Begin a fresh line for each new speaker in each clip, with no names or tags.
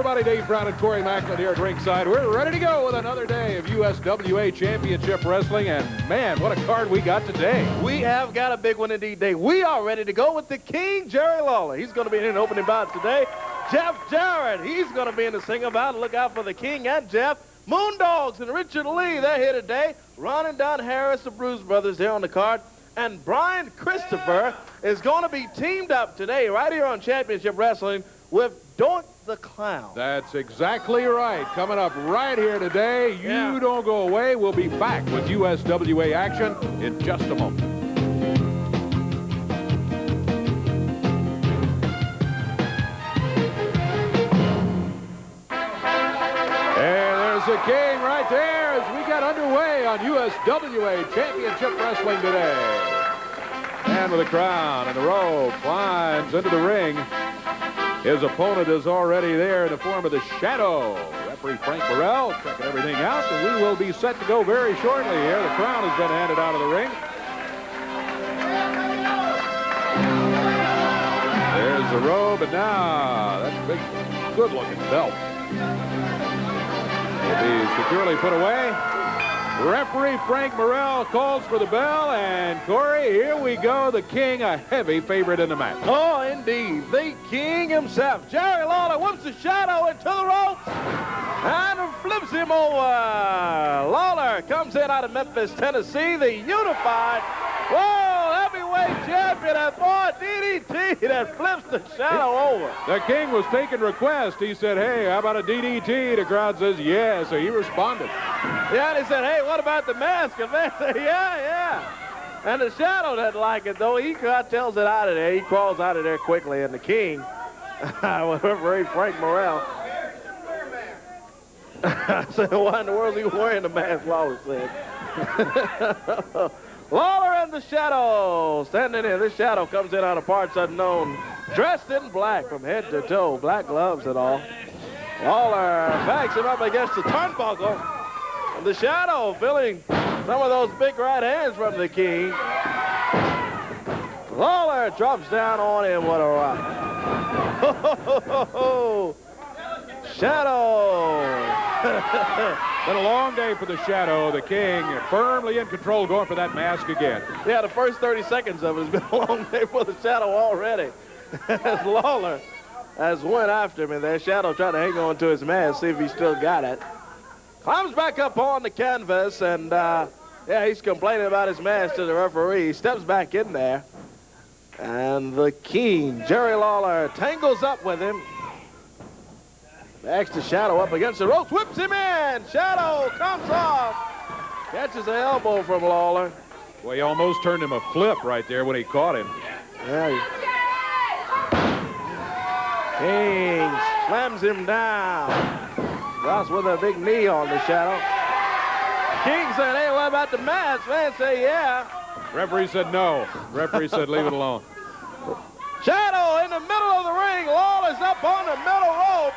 everybody. Dave Brown and Corey Macklin here at ringside. We're ready to go with another day of USWA Championship Wrestling. And, man, what a card we got today.
We have got a big one indeed, Dave. We are ready to go with the King, Jerry Lawler. He's going to be in an opening bout today. Jeff Jarrett, he's going to be in the single bout. Look out for the King and Jeff. Moondogs and Richard Lee, they're here today. Ron and Don Harris, the Bruise Brothers, there on the card. And Brian Christopher is going to be teamed up today right here on Championship Wrestling with Doink the Clown.
That's exactly right. Coming up right here today. You don't go away. We'll be back with USWA action in just a moment. The King right there as we get underway on USWA Championship Wrestling today. And with the crown and the robe, climbs into the ring. His opponent is already there in the form of the Shadow. Referee Frank Burrell checking everything out, and we will be set to go very shortly here. The crown has been handed out of the ring. There's the robe, and now that big, good-looking belt will be securely put away. Referee Frank Morrell calls for the bell, and Corey, here we go. The King, a heavy favorite in the match.
Oh, indeed. The King himself. Jerry Lawler whips the Shadow into the ropes and flips him over. Lawler comes in out of Memphis, Tennessee, the unified heavyweight champion at DDT that flips the Shadow over.
The King was taking requests. He said, hey, how about a DDT? The crowd says, yeah, so he responded.
Yeah, and he said, hey, what about the mask? And man said, yeah. And the Shadow doesn't like it, though. He tells it out of there. He crawls out of there quickly, and the King, referee Frank Morrell, I said, why in the world is he wearing the mask? Lawler said. Lawler and the Shadow standing in. This Shadow comes in out of parts unknown, dressed in black from head to toe, black gloves and all. Lawler backs him up against the turnbuckle. And the Shadow feeling some of those big right hands from the King. Lawler drops down on him. What a rock. Shadow.
Been a long day for the Shadow. The King firmly in control, going for that mask again.
Yeah, the first 30 seconds of it has been a long day for the Shadow already. As Lawler has went after him, and that Shadow trying to hang on to his mask, see if he still got it. Climbs back up on the canvas, and he's complaining about his mask to the referee. He steps back in there, and the King, Jerry Lawler, tangles up with him. Backs the Shadow up against the ropes, whips him in. Shadow comes off, catches the elbow from Lawler.
Well, he almost turned him a flip right there when he caught him.
Yeah. King slams him down. Ross with a big knee on the Shadow. King said, hey, what about the mask? Man say, yeah.
Referee said no. Referee said leave it alone.
Shadow in the middle of the ring. Lawler's up on the middle rope.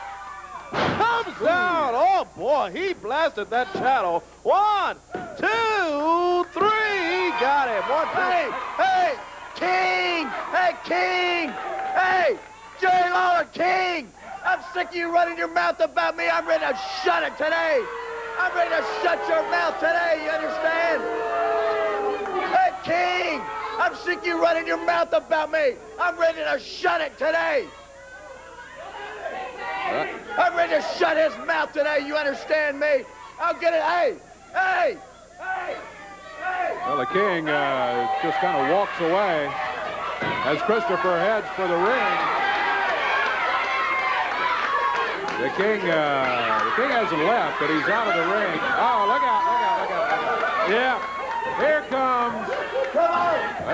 Comes down. Oh, boy, he blasted that Shadow. 1, 2, 3. Got him. 1, 2.
Hey, King. Hey, King. Hey, Jerry Lawler, King. I'm sick of you running your mouth about me. I'm ready to shut it today. I'm ready to shut your mouth today. You understand? Hey, King. I'm sick of you running your mouth about me. I'm ready to shut it today. I'm ready to shut his mouth today. You understand me? I'll get it. Hey.
Well, the King just kind of walks away as Christopher heads for the ring. The King hasn't left, but he's out of the ring. Oh, look out. Yeah, here comes.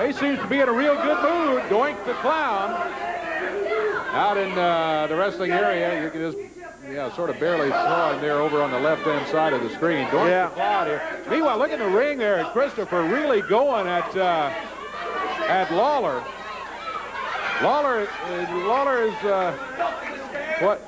He seems to be in a real good mood. Doink the Clown. Out in the wrestling area, you can just, sort of barely saw him there over on the left-hand side of the screen. Doink the Clown here. Meanwhile, look in the ring there at Christopher, really going at Lawler. Lawler is what?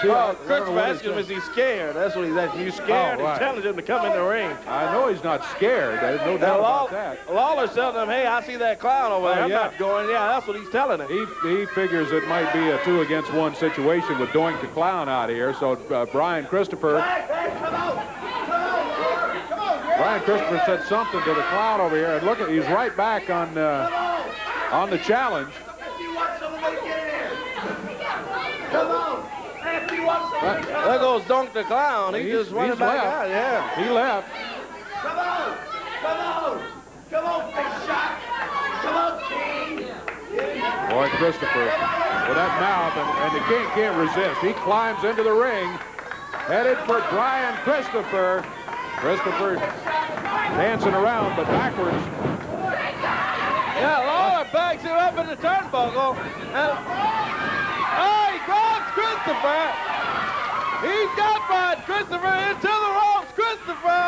See, I don't know
Christopher
what
asked him,
said.
is he scared? That's what he's asking. You scared?
Oh, right.
He's challenging him to come in the ring.
I know he's not scared. There's no
Now,
doubt about that.
Lawler's telling him, hey, I see that clown over there. I'm
yeah.
not going. Yeah, that's what he's telling him.
He figures it might be a 2-against-1 situation with Doink the Clown out here. So Brian Christopher said something to the Clown over here, and look at, he's right back on the challenge.
If you want somebody to get in here. Come on. If you want somebody to come
There goes Doink the Clown. He just went
he's
back
left.
out. Yeah.
He left.
Come on. Come on. Come on, big shot. Come on, King.
Boy, Christopher, with that mouth, and the King can't resist. He climbs into the ring, headed for Brian Christopher. Christopher dancing around, but backwards.
Yeah, Lawler backs him up in the turnbuckle. And, oh, he grabs Christopher. He's got Brian Christopher into the ropes. Christopher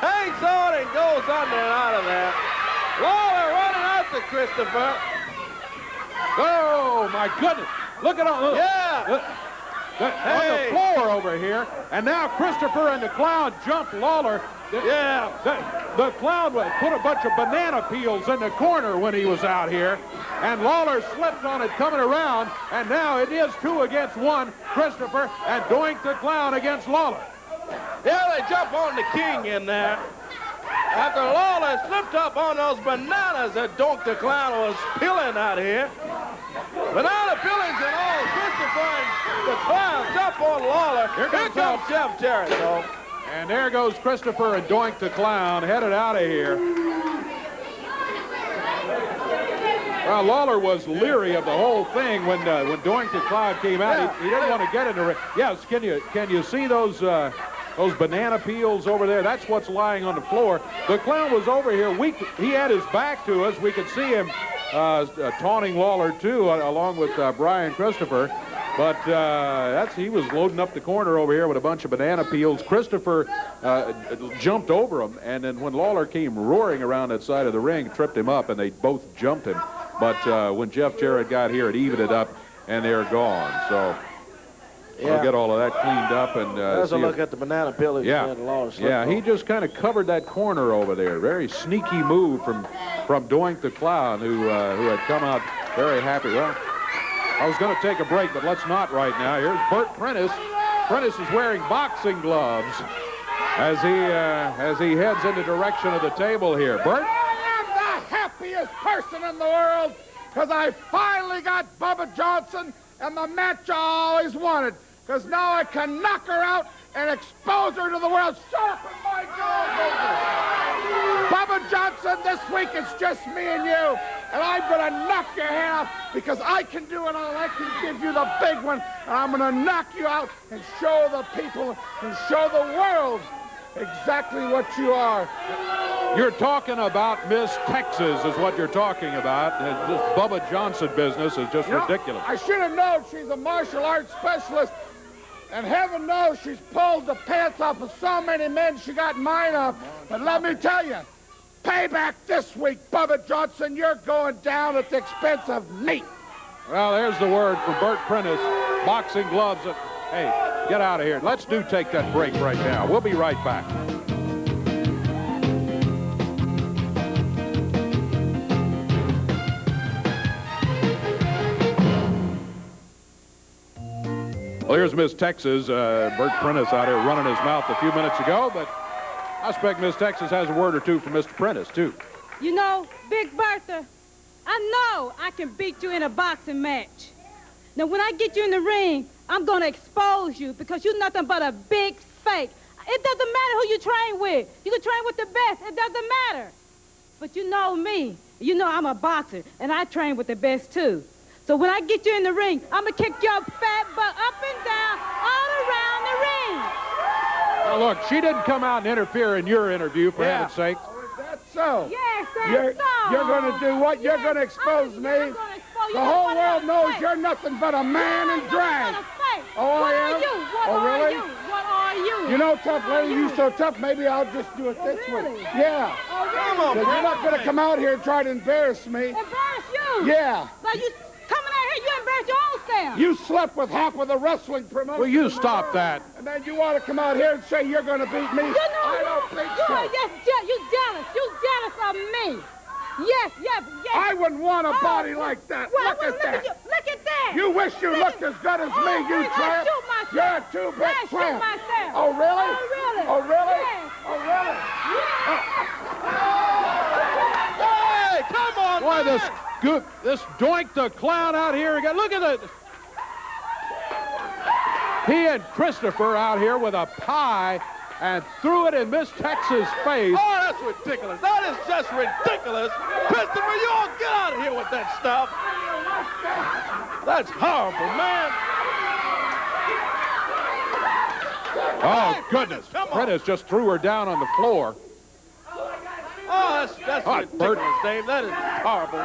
hangs on and goes under and out of there. Lawler running after Christopher.
Oh, my goodness. Look at all.
Yeah.
On the floor over here, and now Christopher and the Clown jump Lawler.
Yeah.
The Clown put a bunch of banana peels in the corner when he was out here, and Lawler slipped on it coming around, and now it is 2-against-1, Christopher and Doink the Clown against Lawler.
Yeah, they jump on the King in there. After Lawler slipped up on those bananas that Doink the Clown was peeling out here. Banana peelings and all, Christopher and the Clown jump on Lawler. Here comes Jeff Jarrett, though.
And there goes Christopher and Doink the Clown headed out of here. Well, Lawler was leery of the whole thing when Doink the Clown came out. He didn't want to get in the ring. Yes, can you see those banana peels over there? That's what's lying on the floor. The Clown was over here. He had his back to us. We could see him taunting Lawler too, along with Brian Christopher. But he was loading up the corner over here with a bunch of banana peels. Christopher jumped over him, and then when Lawler came roaring around that side of the ring, tripped him up, and they both jumped him. But when Jeff Jarrett got here, it evened it up, and they're gone. So we'll get all of that cleaned up. And
there's a look at the banana peelings.
Yeah, he just kind of covered that corner over there. Very sneaky move from Doink the Clown, who had come out very happy. Well, I was going to take a break, but let's not right now. Here's Bert Prentice. Prentice is wearing boxing gloves as he heads in the direction of the table here. Bert?
I am the happiest person in the world because I finally got Bubba Johnson and the match I always wanted, because now I can knock her out and expose her to the world. Sharpen my jaw, Bubba Johnson, this week it's just me and you, and I'm going to knock your head off because I can do it all. I can give you the big one, and I'm going to knock you out and show the people and show the world exactly what you are.
You're talking about Miss Texas is what you're talking about. This Bubba Johnson business is just ridiculous.
I should have known she's a martial arts specialist, and heaven knows she's pulled the pants off of so many men she got mine off. But let me tell you, payback this week, Bubba Johnson. You're going down at the expense of me.
Well, there's the word from Bert Prentice. Boxing gloves. Hey, get out of here. Let's take that break right now. We'll be right back. Well, here's Miss Texas. Bert Prentice out here running his mouth a few minutes ago, but I expect Miss Texas has a word or two for Mr. Prentice, too.
You know, Big Bertha, I know I can beat you in a boxing match. Now, when I get you in the ring, I'm going to expose you because you're nothing but a big fake. It doesn't matter who you train with. You can train with the best. It doesn't matter. But you know me. You know I'm a boxer, and I train with the best, too. So when I get you in the ring, I'm going to kick your fat butt up and down all around the ring.
Now, look, she didn't come out and interfere in your interview, for heaven's sake.
That's so.
Yes, that's so.
You're going to do what? You're going to expose me? The whole world knows you're nothing but a man in drag. Oh, I am? Oh, really?
What are you?
You know, tough lady, you so tough, maybe I'll just do it this way. Yeah.
Oh, really?
Come on,
You're not going to come out here and try to embarrass me.
Embarrass you?
Yeah.
Like you coming out here, you embarrass your own self.
You slept with half of the wrestling promotion.
Will you
in the
stop
world,
that?
And then you want to come out here and say you're going to beat me? I don't think so.
You jealous. You jealous of me. Yes.
I wouldn't want a body like that.
Well,
Look at that.
Look at that.
You wish you looked as good as me, you tramp.
Shoot myself.
You're a two-bit
I
tramp.
shoot myself.
Oh, really?
Oh, really?
Oh, really?
Yes.
Oh, really?
Hey, come on,
Boy,
man.
this Doink the clown out here again. Look at it. He and Christopher out here with a pie and threw it in Miss Texas' face.
Oh, that's ridiculous. That is just ridiculous. Christopher, you all get out of here with that stuff. That's horrible, man.
Oh,
Hey,
goodness.
come on.
Prentice just threw her down on the floor.
Oh, that's
Oh,
ridiculous,
Bert.
Dave. That is horrible.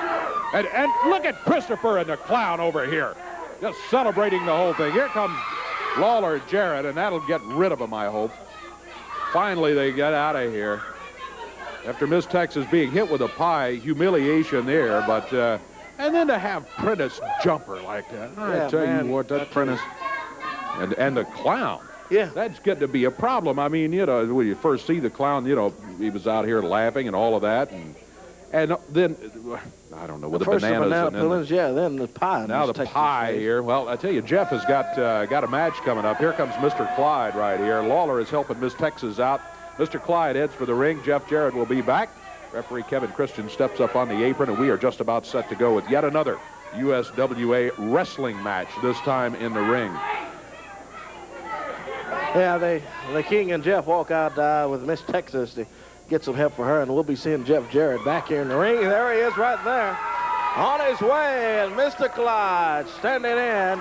And look at Christopher and the clown over here. Just celebrating the whole thing. Here comes Lawler and Jarrett, and that'll get rid of them, I hope. Finally, they get out of here. After Miss Texas being hit with a pie, humiliation there, but, and then to have Prentice jump her like that. I tell you what, that Prentice, and the clown.
Yeah.
That's getting to be a problem. I mean, you know, when you first see the clown, you know, he was out here laughing and all of that, and then, I don't know, with the
First
bananas.
the banana
And then
peelings, yeah, then the pie.
now the pie here. Well, I tell you, Jeff has got a match coming up. Here comes Mr. Clyde right here. Lawler is helping Miss Texas out. Mr. Clyde heads for the ring. Jeff Jarrett will be back. Referee Kevin Christian steps up on the apron, and we are just about set to go with yet another USWA wrestling match, this time in the ring.
Yeah, the King and Jeff walk out with Miss Texas to get some help for her, and we'll be seeing Jeff Jarrett back here in the ring. There he is right there. On his way, and Mr. Clyde standing in.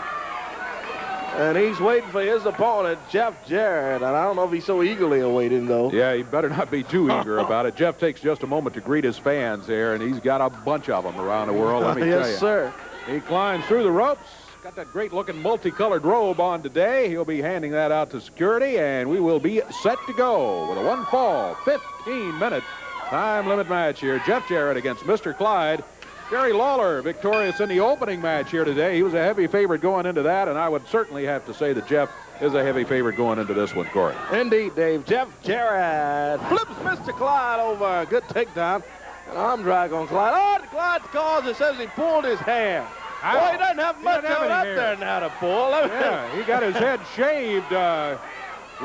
And he's waiting for his opponent, Jeff Jarrett. And I don't know if he's so eagerly awaiting, though.
Yeah, he better not be too eager about it. Jeff takes just a moment to greet his fans here, and he's got a bunch of them around the world, let me tell you.
Yes, sir.
He climbs through the ropes. Got that great-looking multicolored robe on today. He'll be handing that out to security, and we will be set to go with a one-fall, 15-minute time limit match here. Jeff Jarrett against Mr. Clyde. Jerry Lawler victorious in the opening match here today. He was a heavy favorite going into that, and I would certainly have to say that Jeff is a heavy favorite going into this one, Corey.
Indeed, Dave. Jeff Jarrett flips Mr. Clyde over. Good takedown. An arm drag on Clyde. Oh, Clyde's cause it says he pulled his hair.
Ow.
Boy, he doesn't have much
He doesn't
of it
have
up
any
there
hair.
now to pull.
Yeah, he got his head shaved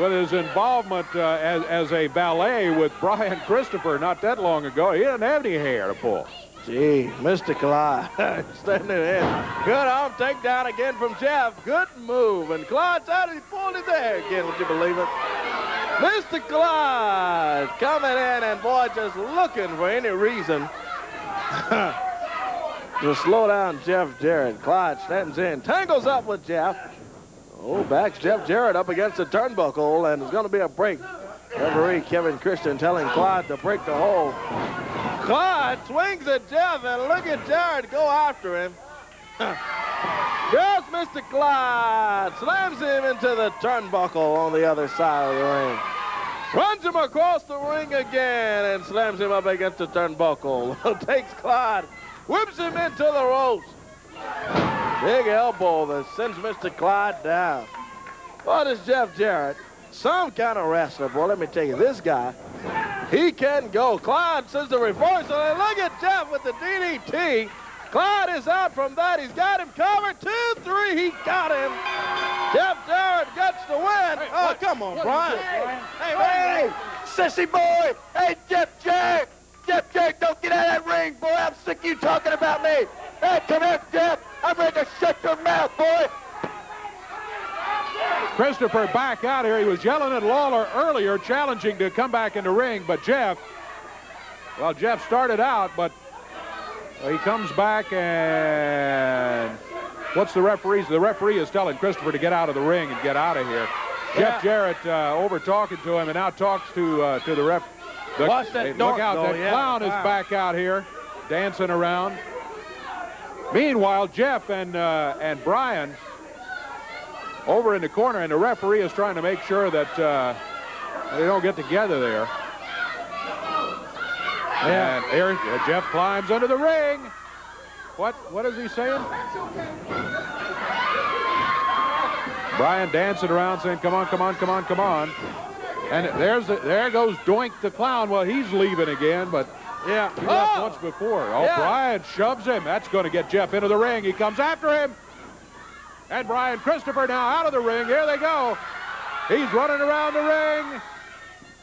with his involvement as a valet with Brian Christopher not that long ago. He didn't have any hair to pull.
Gee, Mr. Clyde standing in. Good arm takedown again from Jeff. Good move. And Clyde's out and he pulled his hair again. Would you believe it? Mr. Clyde coming in and, boy, just looking for any reason to slow down Jeff Jarrett. Clyde stands in, tangles up with Jeff. Oh, backs Jeff Jarrett up against the turnbuckle, and it's going to be a break. Referee Kevin Christian telling Clyde to break the hold. Clyde swings at Jeff, and look at Jarrett go after him. Just Mr. Clyde slams him into the turnbuckle on the other side of the ring. Runs him across the ring again and slams him up against the turnbuckle. Takes Clyde, whips him into the ropes. Big elbow that sends Mr. Clyde down. What is Jeff Jarrett? Some kind of wrestler, boy, let me tell you, this guy, he can go. Clyde says the reversal, and look at Jeff with the DDT. Clyde is out from that. He's got him covered. 2, 3, he got him. Jeff Jarrett gets the win.
Hey,
oh,
what?
come on,
What
Brian.
is this, Brian?
Hey, sissy boy. Hey, Jeff Jarrett. Jeff Jarrett, don't get out of that ring, boy. I'm sick of you talking about me. Hey, come here, Jeff. I'm ready to shut your mouth, boy.
Christopher back out here. He was yelling at Lawler earlier, challenging to come back in the ring, but Jeff started out, but he comes back and what's the referee? The referee is telling Christopher to get out of the ring and get out of here.
Yeah.
Jeff Jarrett over talking to him and now talks to the ref.
Watch that
Hey,
Doink,
look out,
though,
that
yeah.
clown is
Wow.
back out here dancing around. Meanwhile, Jeff and Brian over in the corner, and the referee is trying to make sure that they don't get together there. And here, Jeff climbs under the ring. What is he saying? Brian dancing around saying, come on, come on, come on, come on. And there goes Doink the Clown. Well, he's leaving again, but
Yeah.
he left once before. Oh,
Yeah.
Brian shoves him. That's going to get Jeff into the ring. He comes after him. And Brian Christopher now out of the ring. Here they go. He's running around the ring.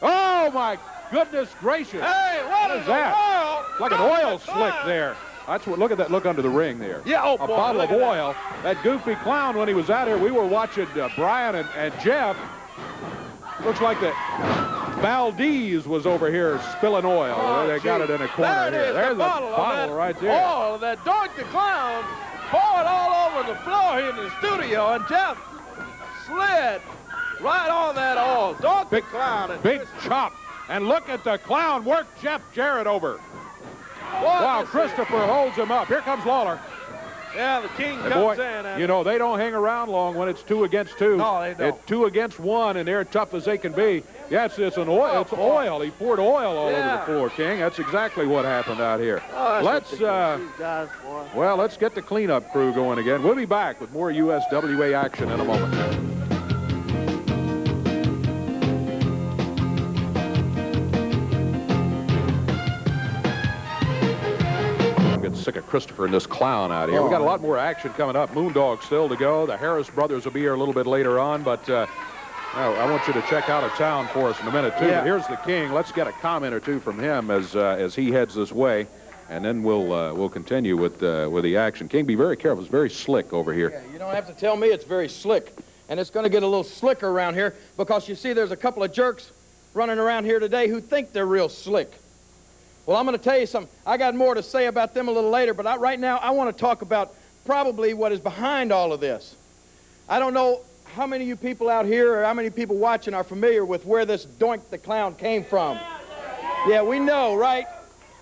Oh, my goodness gracious.
Hey, what
is that? Like an oil slick there. That's what, look at that look under the ring there.
Yeah, oh,
a
boy,
bottle of
look at
oil. That goofy clown, when he was out here, we were watching Brian and Jeff. Looks like the Valdez was over here spilling oil.
Oh,
they got it in a corner
there
here. There's
the bottle
right there.
Oil that Doink the Clown poured all over the floor here in the studio, and Jeff slid right on that oil. Doink the Clown. And
Big chop. And look at the Clown work Jeff Jarrett over. Wow, Christopher holds him up. Here comes Lawler.
Yeah, the king
Hey,
comes
boy,
in. And
you know, they don't hang around long when it's 2 against 2.
No, they don't.
It's 2 against 1, and they're tough as they can be. Yeah, it's an oil. It's oil. He poured oil all over the floor, King. That's exactly what happened out here.
Oh,
Let's let's get the cleanup crew going again. We'll be back with more USWA action in a moment. Sick of Christopher and this clown out here. We got a lot more action coming up. Moondog still to go. The Harris brothers will be here a little bit later on, but I want you to check out of town for us in a minute too.
Yeah.
But here's the King. Let's get a comment or two from him as he heads this way, and then we'll continue with the action. King, be very careful. It's very slick over here.
Yeah, you don't have to tell me it's very slick, and it's going to get a little slicker around here because you see there's a couple of jerks running around here today who think they're real slick. Well, I'm going to tell you something. I got more to say about them a little later, but right now I want to talk about probably what is behind all of this. I don't know how many of you people out here or how many people watching are familiar with where this Doink the Clown came from. Yeah, we know, right?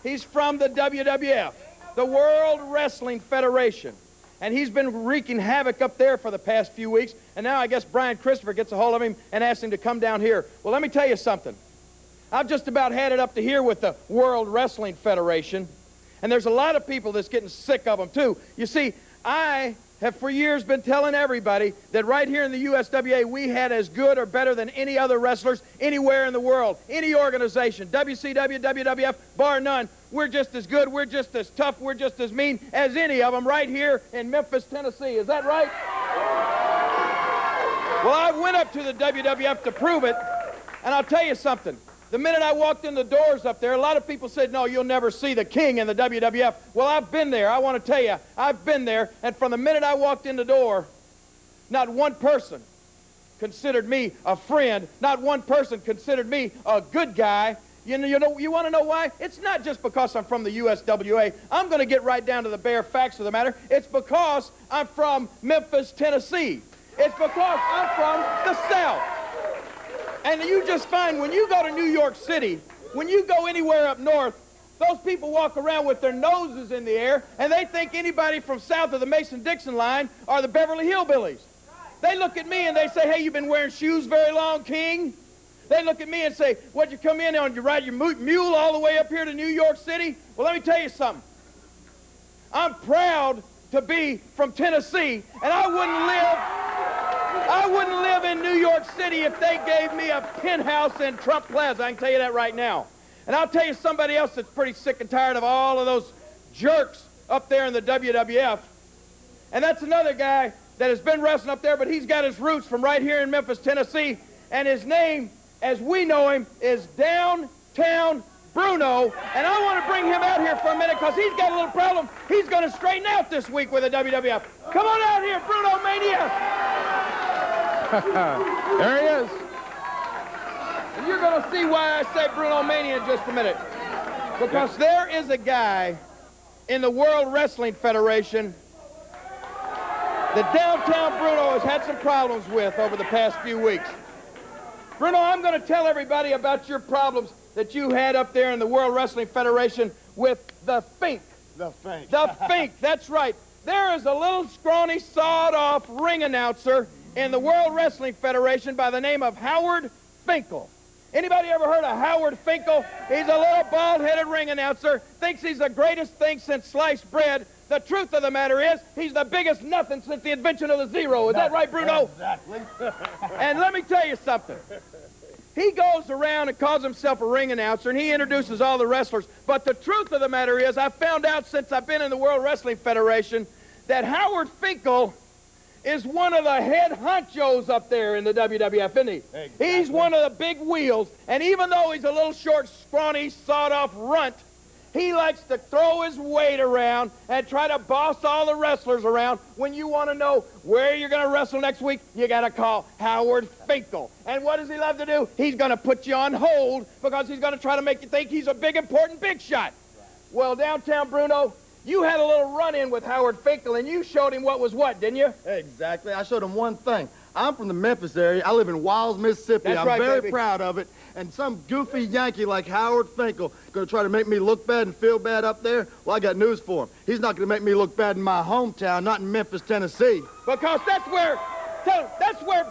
He's from the WWF, the World Wrestling Federation. And he's been wreaking havoc up there for the past few weeks, and now I guess Brian Christopher gets a hold of him and asks him to come down here. Well, let me tell you something. I've just about had it up to here with the World Wrestling Federation, and there's a lot of people that's getting sick of them, too. You see, I have for years been telling everybody that right here in the USWA, we had as good or better than any other wrestlers anywhere in the world, any organization, WCW, WWF, bar none. We're just as good, we're just as tough, we're just as mean as any of them right here in Memphis, Tennessee. Is that right? Well, I went up to the WWF to prove it, and I'll tell you something. The minute I walked in the doors up there, a lot of people said, no, you'll never see the King in the WWF. Well, I've been there. I want to tell you, I've been there. And from the minute I walked in the door, not one person considered me a friend. Not one person considered me a good guy. You want to know why? It's not just because I'm from the USWA. I'm going to get right down to the bare facts of the matter. It's because I'm from Memphis, Tennessee. It's because I'm from the South. And you just find when you go to New York City, when you go anywhere up north, those people walk around with their noses in the air, and they think anybody from south of the Mason-Dixon line are the Beverly Hillbillies. They look at me and they say, hey, you've been wearing shoes very long, King? They look at me and say, what'd you come in on? You ride your mule all the way up here to New York City? Well, let me tell you something. I'm proud to be from Tennessee, and I wouldn't live in New York City if they gave me a penthouse in Trump Plaza. I can tell you that right now. And I'll tell you somebody else that's pretty sick and tired of all of those jerks up there in the WWF. And that's another guy that has been wrestling up there, but he's got his roots from right here in Memphis, Tennessee. And his name, as we know him, is Downtown Bruno. And I want to bring him out here for a minute because he's got a little problem he's going to straighten out this week with the WWF. Come on out here, Bruno Mania.
There he is.
And you're going to see why I say Bruno Mania in just a minute. Because there is a guy in the World Wrestling Federation that Downtown Bruno has had some problems with over the past few weeks. Bruno, I'm going to tell everybody about your problems that you had up there in the World Wrestling Federation with the Fink.
The Fink.
The Fink, that's right. There is a little scrawny, sawed-off ring announcer in the World Wrestling Federation by the name of Howard Finkel. Anybody ever heard of Howard Finkel? He's a little bald-headed ring announcer, thinks he's the greatest thing since sliced bread, The truth of the matter is, he's the biggest nothing since the invention of the zero. Is that right, Bruno?
Exactly.
And let me tell you something. He goes around and calls himself a ring announcer, and he introduces all the wrestlers. But the truth of the matter is, I found out since I've been in the World Wrestling Federation that Howard Finkel is one of the head honchos up there in the WWF, isn't he?
Exactly.
He's one of the big wheels, and even though he's a little short, scrawny, sawed-off runt, he likes to throw his weight around and try to boss all the wrestlers around. When you want to know where you're going to wrestle next week, you got to call Howard Finkel. And what does he love to do? He's going to put you on hold because he's going to try to make you think he's a big, important big shot. Well, downtown Bruno, you had a little run-in with Howard Finkel, and you showed him what was what, didn't you?
Exactly. I showed him one thing. I'm from the Memphis area. I live in Wiles, Mississippi.
That's
I'm
right,
very
baby.
proud of it. And some goofy Yankee like Howard Finkel going to try to make me look bad and feel bad up there? Well, I got news for him. He's not going to make me look bad in my hometown, not in Memphis, Tennessee.
Because that's where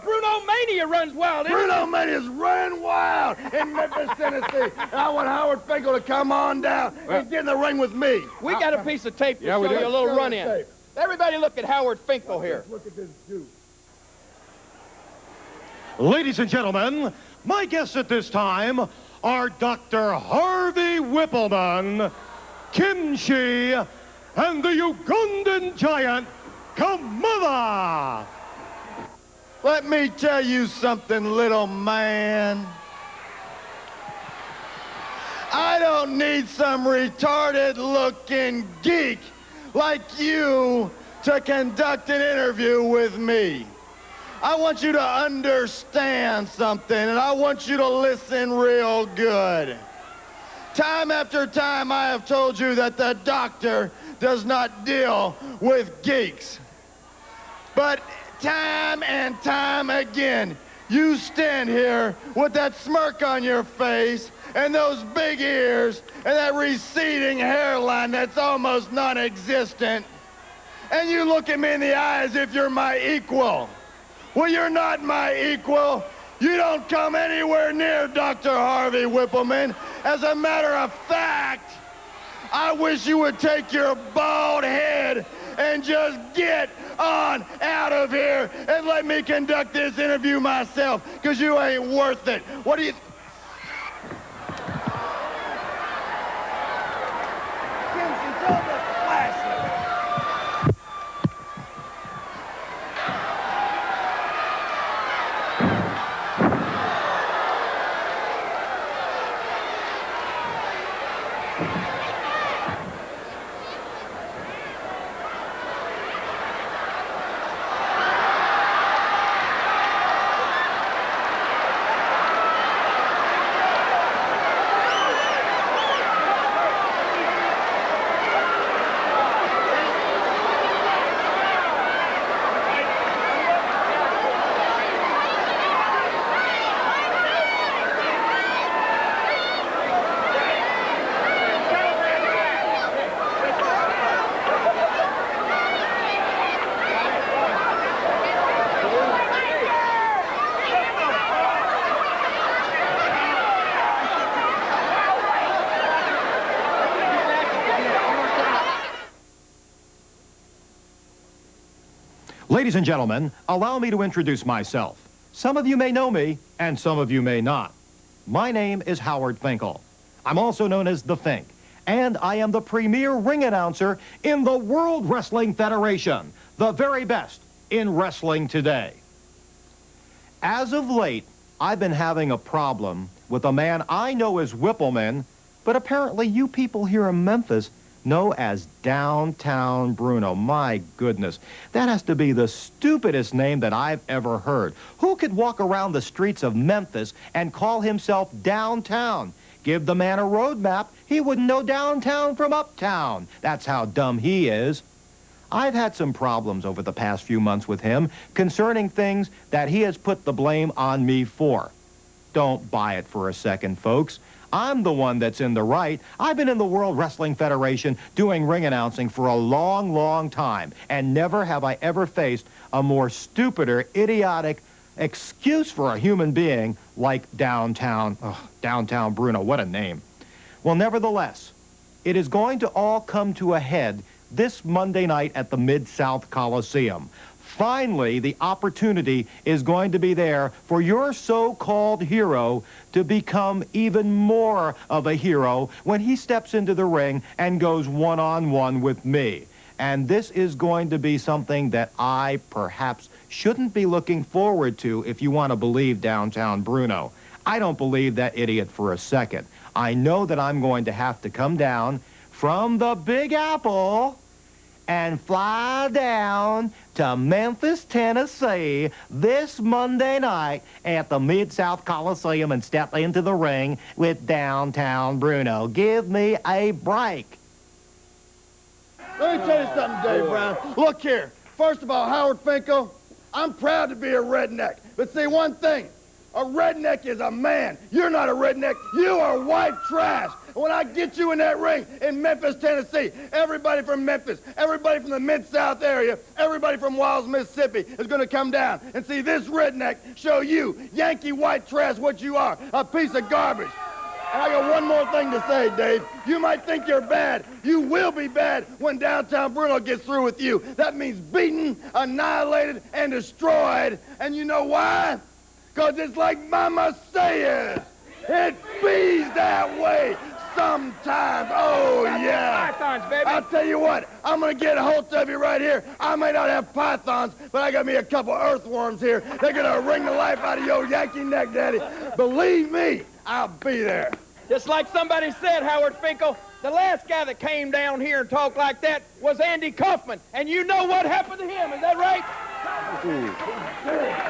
Bruno Mania runs wild, isn't it?
Bruno Mania's running wild in Memphis, Tennessee. And I want Howard Finkel to come on down and get in the ring with me.
We got a piece of tape to
Yeah,
show
we do.
you a little run-in. Everybody look at Howard Finkel here.
Look at this dude.
Ladies and gentlemen, my guests at this time are Dr. Harvey Whippleman, Kimchi, and the Ugandan giant, Kamala.
Let me tell you something, little man. I don't need some retarded-looking geek like you to conduct an interview with me. I want you to understand something, and I want you to listen real good. Time after time, I have told you that the doctor does not deal with geeks. But time and time again, you stand here with that smirk on your face and those big ears and that receding hairline that's almost non-existent, and you look at me in the eye as if you're my equal. Well, you're not my equal. You don't come anywhere near Dr. Harvey Whippleman. As a matter of fact, I wish you would take your bald head and just get on out of here and let me conduct this interview myself, because you ain't worth it. What do you...
Ladies and gentlemen, allow me to introduce myself. Some of you may know me, and some of you may not. My name is Howard Finkel. I'm also known as The Fink, and I am the premier ring announcer in the World Wrestling Federation, the very best in wrestling today. As of late, I've been having a problem with a man I know as Whippleman, but apparently you people here in Memphis know as Downtown Bruno. My goodness, that has to be the stupidest name that I've ever heard. Who could walk around the streets of Memphis and call himself Downtown? Give the man a road map, he wouldn't know downtown from uptown. That's how dumb he is. I've had some problems over the past few months with him concerning things that he has put the blame on me for. Don't buy it for a second, folks. I'm the one that's in the right. I've been in the World Wrestling Federation doing ring announcing for a long, long time, and never have I ever faced a more stupider, idiotic excuse for a human being like Downtown Bruno. What a name. Well, nevertheless, it is going to all come to a head this Monday night at the Mid-South Coliseum. Finally, the opportunity is going to be there for your so-called hero to become even more of a hero when he steps into the ring and goes one-on-one with me. And this is going to be something that I perhaps shouldn't be looking forward to if you want to believe Downtown Bruno. I don't believe that idiot for a second. I know that I'm going to have to come down from the Big Apple and fly down to Memphis, Tennessee this Monday night at the Mid-South Coliseum and step into the ring with Downtown Bruno. Give me a break.
Let me tell you something, Dave Brown. Look here. First of all, Howard Finkel, I'm proud to be a redneck. But see one thing, a redneck is a man. You're not a redneck. You are white trash. And when I get you in that ring in Memphis, Tennessee, everybody from Memphis, everybody from the Mid-South area, everybody from Wiles, Mississippi is going to come down and see this redneck show you, Yankee white trash, what you are, a piece of garbage. And I got one more thing to say, Dave. You might think you're bad. You will be bad when Downtown Bruno gets through with you. That means beaten, annihilated, and destroyed. And you know why? Because it's like Mama says. It bees that way sometimes. Oh, yeah.
Pythons, baby.
I'll tell you what, I'm going to get a hold of you right here. I may not have pythons, but I got me a couple earthworms here. They're going to wring the life out of your Yankee neck, Daddy. Believe me, I'll be there.
Just like somebody said, Howard Finkel, the last guy that came down here and talked like that was Andy Kaufman. And you know what happened to him, is that right?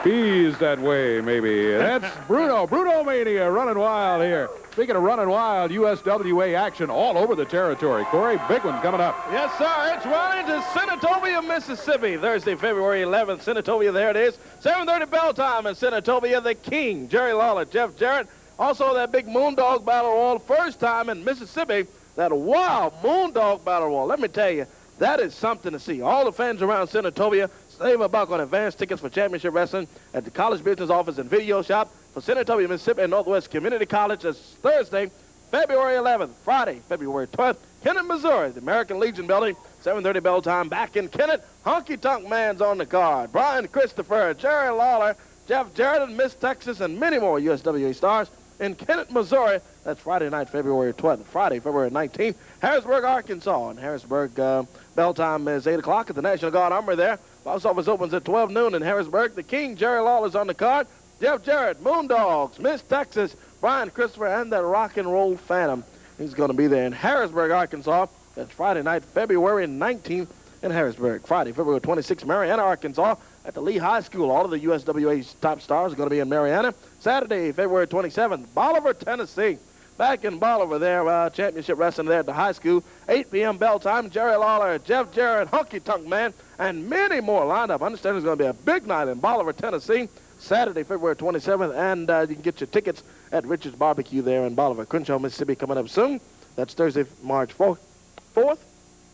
He's that way, maybe. That's Bruno Mania running wild here. Speaking of running wild, USWA action all over the territory. Corey, big one coming up.
Yes, sir. It's running to Senatobia, Mississippi. Thursday, February 11th. Senatobia, there it is. 7:30 bell time in Senatobia. The King, Jerry Lawler, Jeff Jarrett. Also, that big Moondog Battle Royal. First time in Mississippi. That wild Moondog Battle Royal. Let me tell you, that is something to see. All the fans around Senatobia, save a buck on advance tickets for championship wrestling at the College Business Office and Video Shop for Senatobia, Mississippi and Northwest Community College. That's Thursday, February 11th. Friday, February 12th, Kennett, Missouri, the American Legion Building. 7:30 bell time back in Kennett. Honky Tonk Man's on the card. Brian Christopher, Jerry Lawler, Jeff Jarrett, and Miss Texas, and many more USWA stars in Kennett, Missouri. That's Friday night, February 12th. Friday, February 19th, Harrisburg, Arkansas. And Harrisburg, bell time is 8 o'clock at the National Guard Armory there. Box office opens at 12 noon in Harrisburg. The King, Jerry Lawler's on the card. Jeff Jarrett, Moondogs, Miss Texas, Brian Christopher, and that rock and roll phantom. He's going to be there in Harrisburg, Arkansas. That's Friday night, February 19th in Harrisburg. Friday, February 26th, Marianna, Arkansas, at the Lee High School. All of the USWA's top stars are going to be in Marianna. Saturday, February 27th, Bolivar, Tennessee. Back in Bolivar there, championship wrestling there at the high school. 8 p.m. bell time. Jerry Lawler, Jeff Jarrett, Honky Tonk Man, and many more lined up. I understand it's going to be a big night in Bolivar, Tennessee. Saturday, February 27th, and you can get your tickets at Richard's Barbecue there in Bolivar. Crenshaw, Mississippi coming up soon. That's Thursday, March 4th,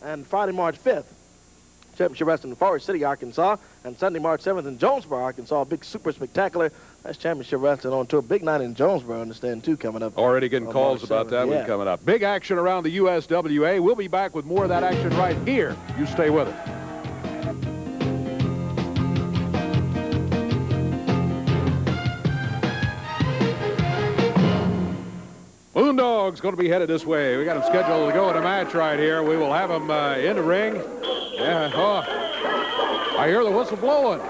and Friday, March 5th. Championship wrestling in Forest City, Arkansas, and Sunday, March 7th in Jonesboro, Arkansas. Big super spectacular. That's championship wrestling on tour. Big night in Jonesboro, I understand, too, coming up.
Already getting calls about that one coming up. Big action around the USWA. We'll be back with more of that action right here. You stay with us. Moondog's going to be headed this way. We got him scheduled to go in a match right here. We will have him in the ring. Yeah, I hear the whistle blowing.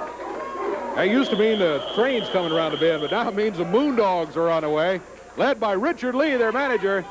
That used to mean the train's coming around the bend, but now it means the Moondogs are on the way. Led by Richard Lee, their manager.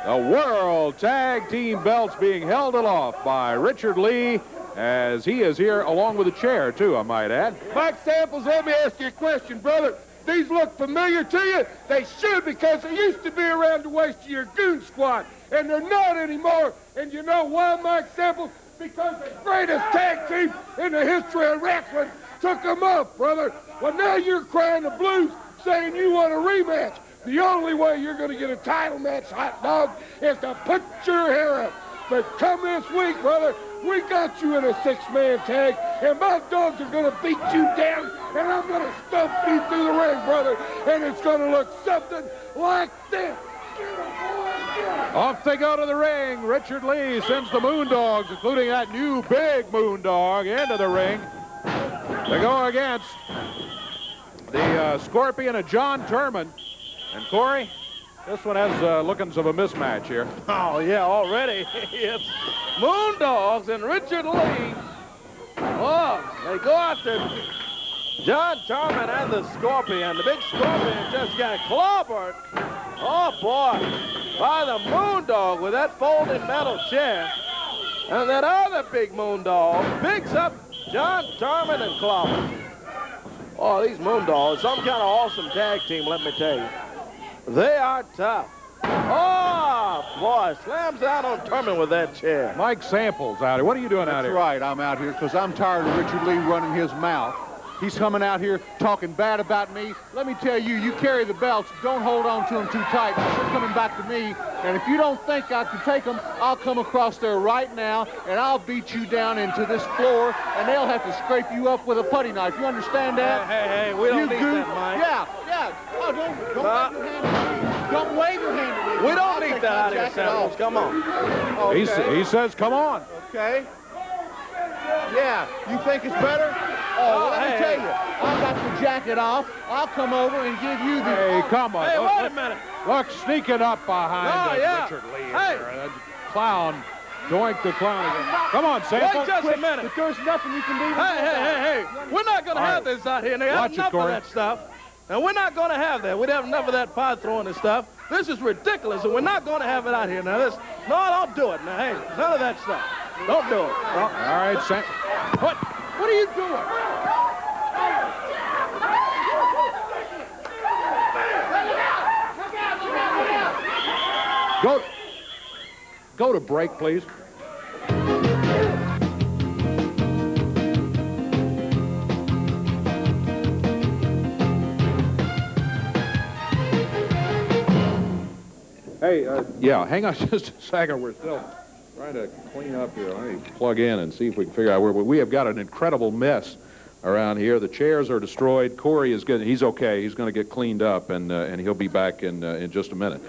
The World Tag Team belts being held aloft by Richard Lee, as he is here along with a chair, too, I might add.
Mike Samples, let me ask you a question, brother. These look familiar to you? They should, because they used to be around the waist of your goon squad, and they're not anymore. And you know why, Mike Samples? Because the greatest tag team in the history of wrestling took them up, brother. Well, now you're crying the blues, saying you want a rematch. The only way you're going to get a title match, hot dog, is to put your hair up. But come this week, brother, we got you in a six-man tag, and my dogs are going to beat you down, and I'm going to stump you through the ring, brother, and it's going to look something like this. Get 'em, boys.
Off they go to the ring. Richard Lee sends the Moondogs, including that new big Moondog, into the ring to go against the Scorpion of John Turman. And Corey, this one has lookings of a mismatch here.
Oh, yeah, already. It's Moondogs and Richard Lee. Oh, they go after John Turman and the Scorpion. The big Scorpion just got clobbered. Oh, boy, by the Moondog with that folding metal chair. And that other big Moondog picks up John Turman and clobbers. Oh, these Moondogs, some kind of awesome tag team, let me tell you. They are tough. Oh, boy, slams out on Turman with that chair.
Mike Samples out here. What are you doing out here?
That's right, I'm out here because I'm tired of Richard Lee running his mouth. He's coming out here talking bad about me. Let me tell you, you carry the belts. Don't hold on to them too tight. They're coming back to me. And if you don't think I can take them, I'll come across there right now, and I'll beat you down into this floor, and they'll have to scrape you up with a putty knife. You understand that?
Hey, we don't need that, Mike.
Yeah. Oh, don't wave your hand at me. Don't wave your hand at me.
We don't need that out here, Samuels. Come on.
Okay.
He says, come on.
Okay. Yeah, you think it's better? Oh, well, let me tell you, I got the jacket off. I'll come over and give you the...
Hey, come on.
Hey, wait a minute.
Look, sneaking up behind Richard Lee.
Hey.
There. Clown, Doink the Clown again. Come on, Sample.
Wait just a minute.
But there's nothing you can do.
Hey. We're not going to have this out here. They have enough of that stuff. And we're not going to have that. We'd have enough of that pot throwing and stuff. This is ridiculous, and we're not going to have it out here. Now, don't do it. Now, hey, none of that stuff. Don't do it.
All right, Sam. What are you doing? Go to break, please. Hey, yeah, hang on just a second. We're still trying to clean up here. Let me plug in and see if we can figure out where we have got an incredible mess around here. The chairs are destroyed. Corey is good. He's okay. He's going to get cleaned up, and he'll be back in just a minute.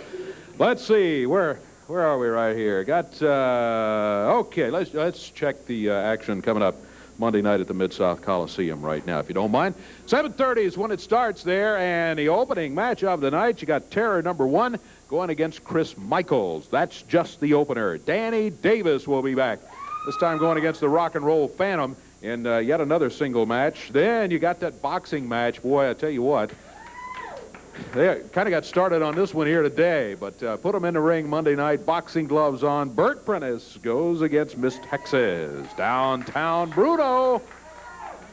Let's see. Where are we right here? Got okay. Let's check the action coming up Monday night at the Mid-South Coliseum right now, if you don't mind. 7:30 is when it starts there, and the opening match of the night, you got Terror #1 going against Chris Michaels. That's just the opener. Danny Davis will be back, this time going against the Rock and Roll Phantom in yet another single match. Then you got that boxing match. Boy, I tell you what, they kind of got started on this one here today, but put them in the ring Monday night, boxing gloves on. Bert Prentice goes against Miss Texas. Downtown Bruno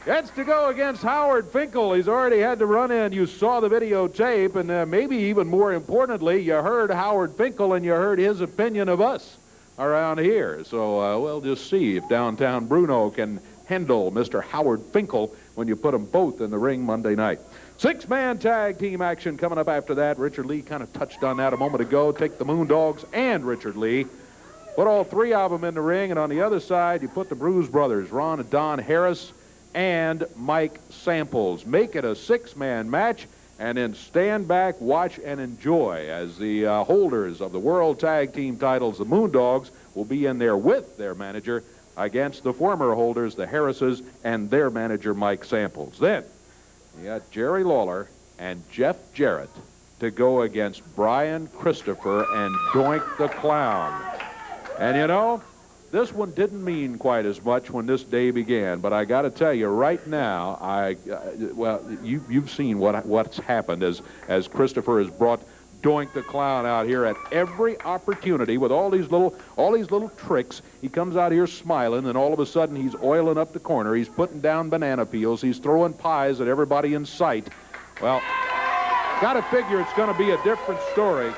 gets to go against Howard Finkel. He's already had to run in. You saw the videotape, and maybe even more importantly, you heard Howard Finkel and you heard his opinion of us around here. So we'll just see if Downtown Bruno can handle Mr. Howard Finkel when you put them both in the ring Monday night. 6-man tag team action coming up after that. Richard Lee kind of touched on that a moment ago. Take the Moondogs and Richard Lee. Put all three of them in the ring, and on the other side, you put the Bruise Brothers, Ron and Don Harris, and Mike Samples. Make it a 6-man match, and then stand back, watch, and enjoy as the holders of the World Tag Team titles, the Moondogs, will be in there with their manager against the former holders, the Harrises, and their manager, Mike Samples. Then you got Jerry Lawler and Jeff Jarrett to go against Brian Christopher and Doink the Clown. And you know, this one didn't mean quite as much when this day began, but I got to tell you right now, well, you've seen what's happened as Christopher has brought Doink the Clown out here at every opportunity with all these little tricks. He comes out here smiling, and all of a sudden he's oiling up the corner. He's putting down banana peels. He's throwing pies at everybody in sight. Well, got to figure it's going to be a different story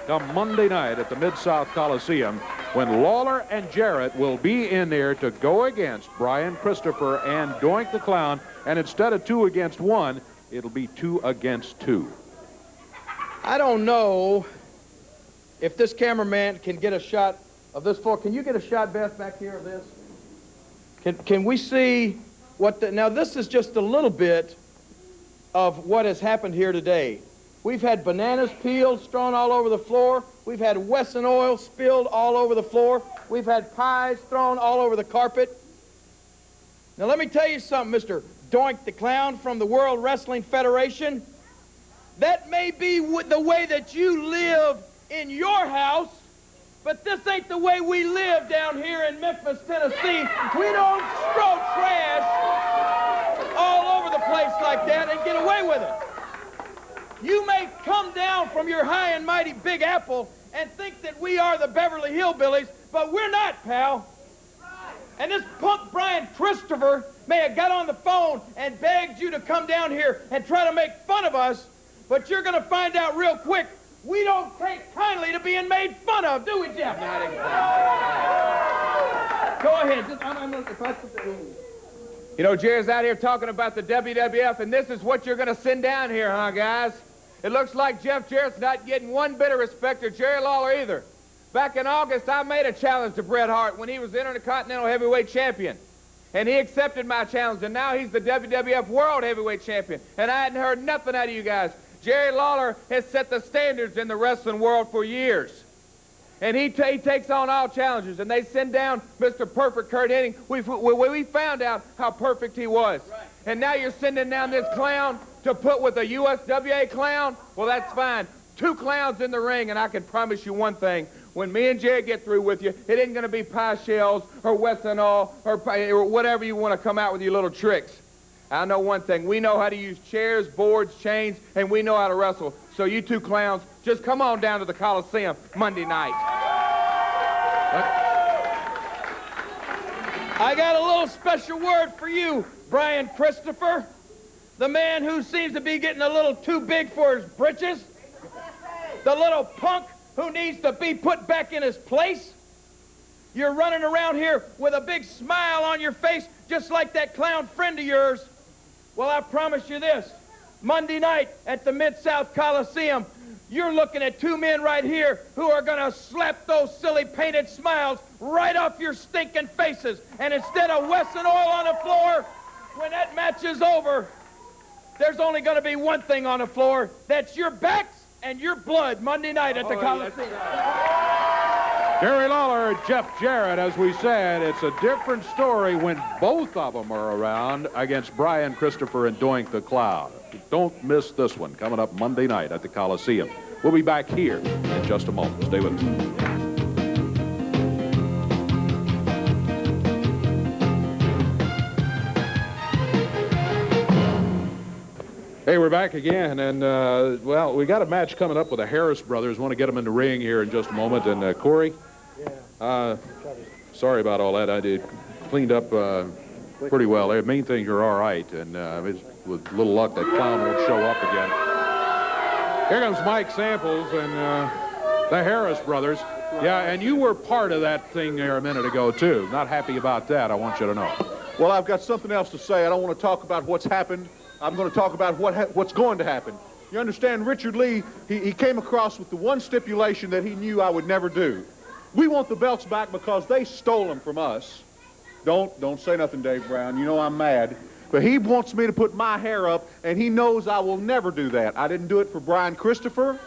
come Monday night at the Mid-South Coliseum when Lawler and Jarrett will be in there to go against Brian Christopher and Doink the Clown, and instead of 2 against 1, it'll be 2 against 2.
I don't know if this cameraman can get a shot of this floor. Can you get a shot, Beth, back here of this? Can we see what now this is just a little bit of what has happened here today. We've had bananas peeled, strewn all over the floor. We've had Wesson oil spilled all over the floor. We've had pies thrown all over the carpet. Now, let me tell you something, Mr. Doink the Clown from the World Wrestling Federation. That may be the way that you live in your house, but this ain't the way we live down here in Memphis, Tennessee. We don't throw trash all over the place like that and get away with it. You may come down from your high and mighty Big Apple and think that we are the Beverly Hillbillies, but we're not, pal. And this punk Brian Christopher may have got on the phone and begged you to come down here and try to make fun of us, but you're going to find out real quick, we don't take kindly to being made fun of, do we, Jeff? Not exactly. Go ahead.
You know, Jerry's out here talking about the WWF, and this is what you're going to send down here, huh, guys? It looks like Jeff Jarrett's not getting one bit of respect, or Jerry Lawler either. Back in August, I made a challenge to Bret Hart when he was Intercontinental Heavyweight Champion. And he accepted my challenge, and now he's the WWF World Heavyweight Champion. And I hadn't heard nothing out of you guys. Jerry Lawler has set the standards in the wrestling world for years. And he takes on all challenges, and they send down Mr. Perfect Kurt Hennig. We found out how perfect he was. Right. And now you're sending down this clown to put with a USWA clown? Well, that's fine. 2 clowns in the ring, and I can promise you one thing. When me and Jarrett get through with you, it ain't going to be pie shells or Wesson oil or whatever you want to come out with your little tricks. I know one thing. We know how to use chairs, boards, chains, and we know how to wrestle. So you 2 clowns, just come on down to the Coliseum Monday night.
I got a little special word for you, Brian Christopher, the man who seems to be getting a little too big for his britches, the little punk who needs to be put back in his place. You're running around here with a big smile on your face, just like that clown friend of yours. Well, I promise you this, Monday night at the Mid-South Coliseum, you're looking at 2 men right here who are going to slap those silly painted smiles right off your stinking faces. And instead of Wesson oil on the floor, when that match is over, there's only going to be one thing on the floor. That's your backs and your blood Monday night at the Coliseum.
Jerry Lawler, Jeff Jarrett, as we said, it's a different story when both of them are around against Brian Christopher and Doink the Clown. Don't miss this one coming up Monday night at the Coliseum. We'll be back here in just a moment. Stay with us. Hey, we're back again, and, well, we got a match coming up with the Harris brothers. Want to get them in the ring here in just a moment. And, Corey, sorry about all that. I did cleaned up pretty well. The main thing, you're all right, and with a little luck, that clown won't show up again. Here comes Mike Samples and the Harris brothers. Yeah, and you were part of that thing there a minute ago, too. Not happy about that, I want you to know.
Well, I've got something else to say. I don't want to talk about what's happened. I'm going to talk about what's going to happen. You understand, Richard Lee, he came across with the one stipulation that he knew I would never do. We want the belts back because they stole them from us. Don't say nothing, Dave Brown. You know I'm mad. But he wants me to put my hair up, and he knows I will never do that. I didn't do it for Brian Christopher,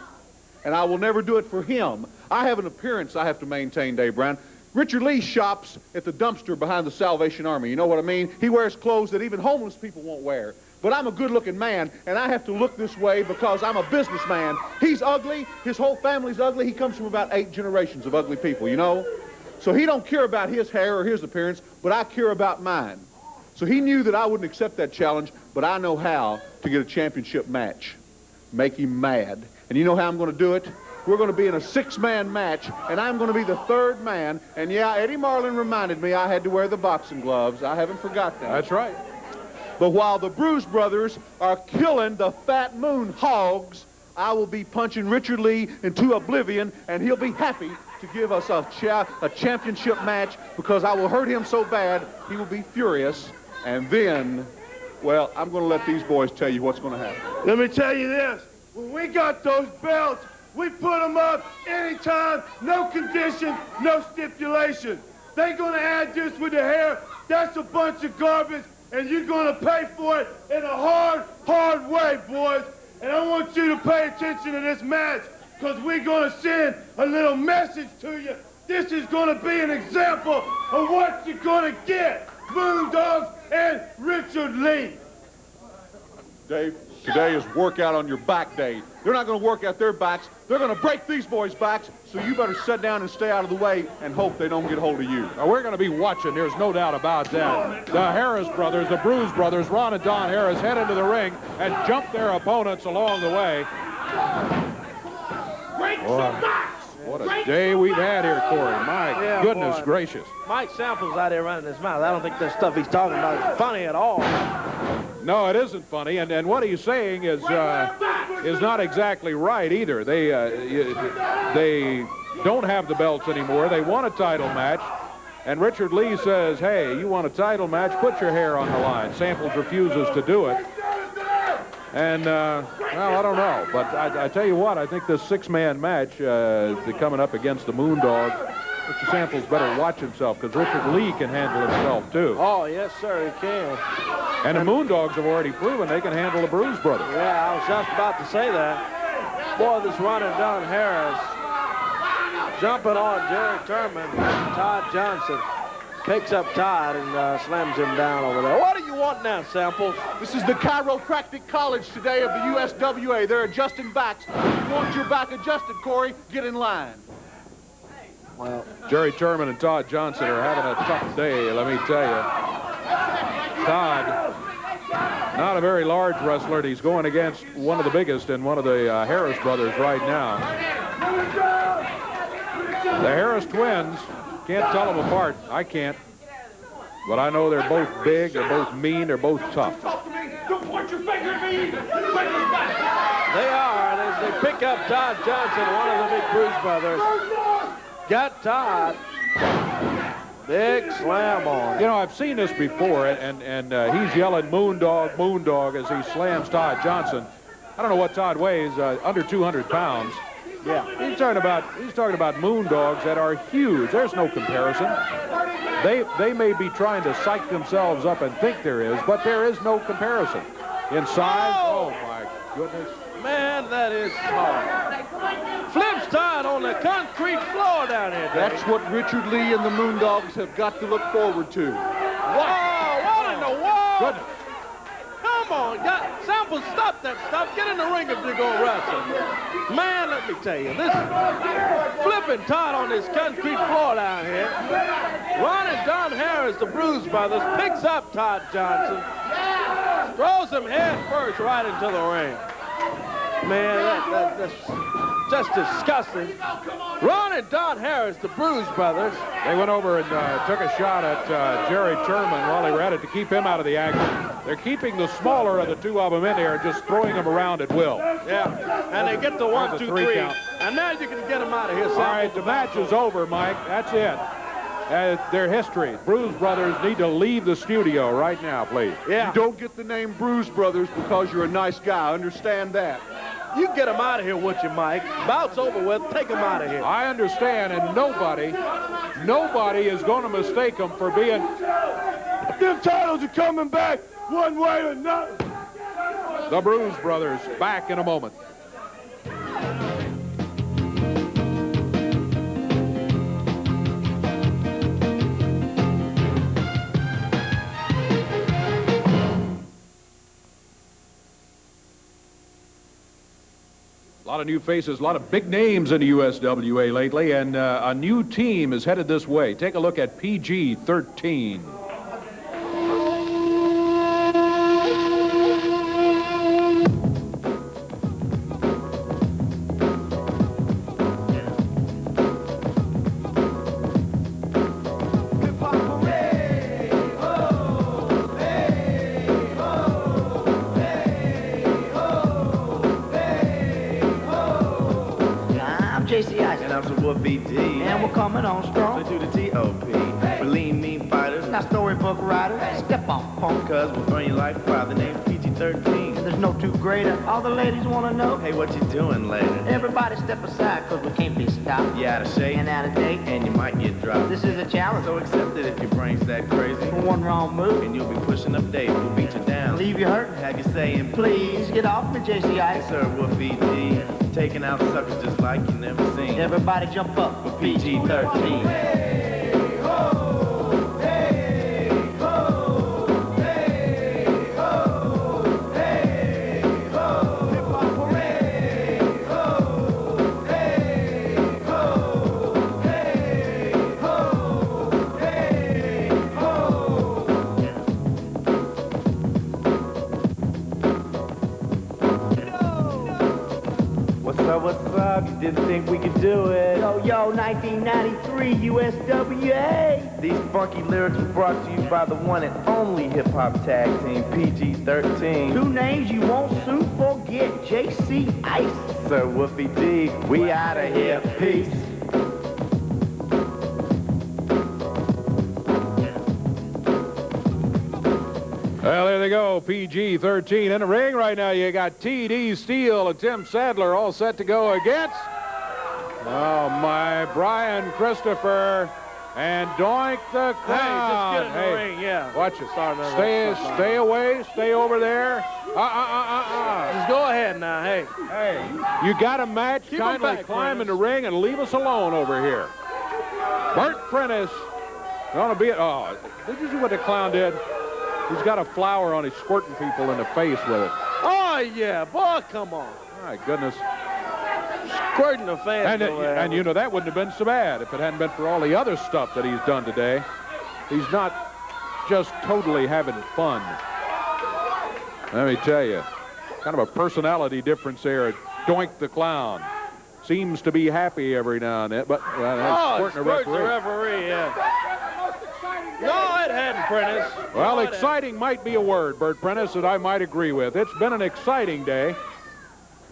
and I will never do it for him. I have an appearance I have to maintain, Dave Brown. Richard Lee shops at the dumpster behind the Salvation Army. You know what I mean? He wears clothes that even homeless people won't wear. But I'm a good-looking man, and I have to look this way because I'm a businessman. He's ugly. His whole family's ugly. He comes from about 8 generations of ugly people, you know? So he don't care about his hair or his appearance, but I care about mine. So he knew that I wouldn't accept that challenge, but I know how to get a championship match. Make him mad. And you know how I'm going to do it? We're going to be in a 6-man match, and I'm going to be the 3rd man. And, yeah, Eddie Marlin reminded me I had to wear the boxing gloves. I haven't forgot that.
That's right.
But while the Bruise Brothers are killing the Fat Moon Hogs, I will be punching Richard Lee into oblivion, and he'll be happy to give us a championship match because I will hurt him so bad he will be furious. And then, well, I'm going to let these boys tell you what's going to happen.
Let me tell you this. When we got those belts, we put them up anytime, no condition, no stipulation. They're going to add this with the hair. That's a bunch of garbage, and you're going to pay for it in a hard, hard way, boys. And I want you to pay attention to this match because we're going to send a little message to you. This is going to be an example of what you're going to get. Moondogs and Richard Lee.
Dave, today is workout on your back day. They're not going to work out their backs. They're going to break these boys' backs, so you better sit down and stay out of the way and hope they don't get hold of you.
Now, we're going to be watching. There's no doubt about that. The Harris brothers, the Bruise brothers, Ron and Don Harris, head into the ring and jump their opponents along the way. What a day we've had here, Corey. My goodness gracious.
Mike Sample's out there running his mouth. I don't think the stuff he's talking about is funny at all.
No, it isn't funny, and what he's saying is not exactly right either. They don't have the belts anymore. They want a title match, and Richard Lee says, hey, you want a title match? Put your hair on the line. Samples refuses to do it. And, well, I don't know. But I tell you what, I think this six-man match coming up against the Moondogs, Mr. Samples better watch himself because Richard Lee can handle himself, too.
Oh, yes, sir, he can.
And the Moondogs have already proven they can handle the Bruise brothers.
Yeah, I was just about to say that. Boy, this runner, Don Harris, jumping on Jerry Turman, Todd Johnson. Picks up Todd and slams him down over there. What do you want now, Samples?
This is the chiropractic college today of the USWA. They're adjusting backs. If you want your back adjusted, Corey, get in line.
Well, Jerry Turman and Todd Johnson are having a tough day, let me tell you. Todd, not a very large wrestler. He's going against one of the biggest in one of the Harris brothers right now. The Harris twins, can't tell them apart. I can't. But I know they're both big, they're both mean, they're both tough.
Don't point your finger at me.
They are, and as they pick up Todd Johnson, one of the big Bruise brothers, got Todd. Big slam on.
You know, I've seen this before, and he's yelling Moondog, Moondog as he slams Todd Johnson. I don't know what Todd weighs, under 200 pounds.
Yeah.
He's talking about Moondogs that are huge. There's no comparison. They may be trying to psych themselves up and think there is, but there is no comparison. In size, oh my goodness.
Man, that is hard. Flips Todd on the concrete floor down here.
That's what Richard Lee and the Moondogs have got to look forward to.
Wow, what in the world?
Goodness.
Come on, Samples, stop that stuff. Get in the ring if you're going to wrestle. Man, let me tell you, this flipping Todd on this concrete floor down here. Ron and Don Harris, the Bruise brothers, picks up Todd Johnson, throws him head first right into the ring. Man, that's just disgusting. Ron and Don Harris, the Bruise brothers.
They went over and took a shot at Jerry Turman while they were at it to keep him out of the action. They're keeping the smaller of the two of them in there and just throwing them around at will.
Yeah, and they get the 1, 2, 3,
count.
and now you can get them out of here.
All right, the match is over, Mike. That's it. Their history. Bruise brothers need to leave the studio right now, please.
Yeah.
You don't get the name Bruise Brothers because you're a nice guy. Understand that.
You get them out of here with you, Mike. Bout's over with. Take them out of here.
I understand, and nobody is going to mistake them for being...
Them titles are coming back one way or another.
The Bruise brothers back in a moment. A lot of new faces, a lot of big names in the USWA lately, and a new team is headed this way. Take a look at PG-13.
And we're coming on strong.
To the T.O.P. We're lean, mean fighters.
Not storybook writers. Step on punk.
Cause we'll burn your life by the name's PG-13.
There's no two greater. All the ladies want to know.
Hey, what you doing later?
Everybody step aside, cause we can't be stopped.
You out of shape
And out of date.
and you might get dropped.
This is a challenge.
So accept it if your brain's that crazy.
For one wrong move.
And you'll be pushing up Dave. We'll beat you down.
leave you hurting.
Have you saying, please?
Get off me, JC Ice.
Sir Wolfie D. Taking out suckers just like you never seen.
Everybody jump up for
PG-13. What's up? You didn't think we could do it?
Yo, 1993 USWA.
These funky lyrics were brought to you by the one and only hip-hop tag team, PG-13.
Two names you won't soon forget, JC Ice.
Sir Wolfie D, we outta here. Peace.
Well, there they go, PG-13 in the ring right now. You got T.D. Steele and Tim Sadler all set to go against, oh my, Brian Christopher and Doink the Clown.
Hey, just get in the ring, yeah.
Watch it. Stay away, stay over there.
Just go ahead now, hey.
Hey, you got a match,
Keep 'em
kindly
back,
climb in
Prentice.
the ring and leave us alone over here. Bert Prentice, gonna be it. Oh, did you see what the Clown did? He's got a flower on. He's squirting people in the face with it.
Oh, yeah, boy, come on.
My goodness.
Squirting the fans
And you know, that wouldn't have been so bad if it hadn't been for all the other stuff that he's done today. He's not just totally having fun. Let me tell you, kind of a personality difference there. Doink the Clown seems to be happy every now and then, but squirting the referee.
Yeah. No, it hadn't, Prentice.
Well, exciting might be a word, Bert Prentice, that I might agree with. It's been an exciting day.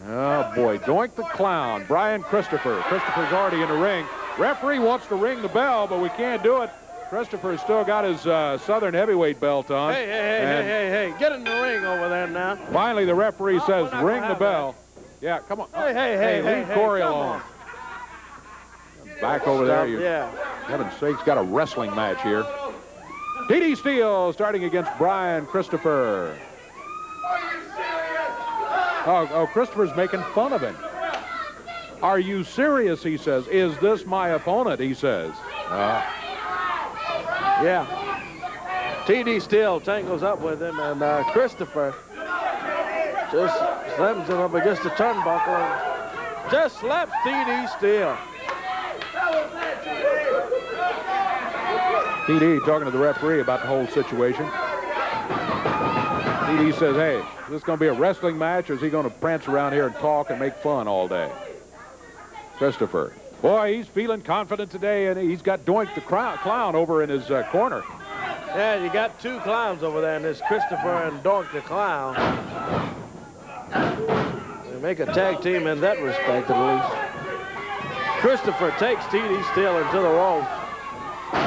Oh, boy. Doink the Clown. Brian Christopher. Christopher's already in the ring. Referee wants to ring the bell, but we can't do it. Christopher's still got his Southern heavyweight belt on.
Hey. Get in the ring over there now.
Finally, the referee says, ring the bell. Yeah, come on.
Hey,
leave Corey alone. Back over there.
Yeah.
Heaven's sakes, got a wrestling match here. T.D. Steele starting against Brian Christopher. Oh, Christopher's making fun of him. Are you serious, he says. Is this my opponent, he says.
Yeah. T.D. Steele tangles up with him, and Christopher just slams him up against the turnbuckle and just slaps T.D. Steele.
T.D. talking to the referee about the whole situation. T.D. says, hey, is this going to be a wrestling match, or is he going to prance around here and talk and make fun all day? Christopher. Boy, he's feeling confident today, and he's got Doink the Clown over in his corner.
Yeah, you got two clowns over there, and there's Christopher and Doink the Clown. They make a tag team in that respect, at least. Christopher takes T.D. Steele into the ropes.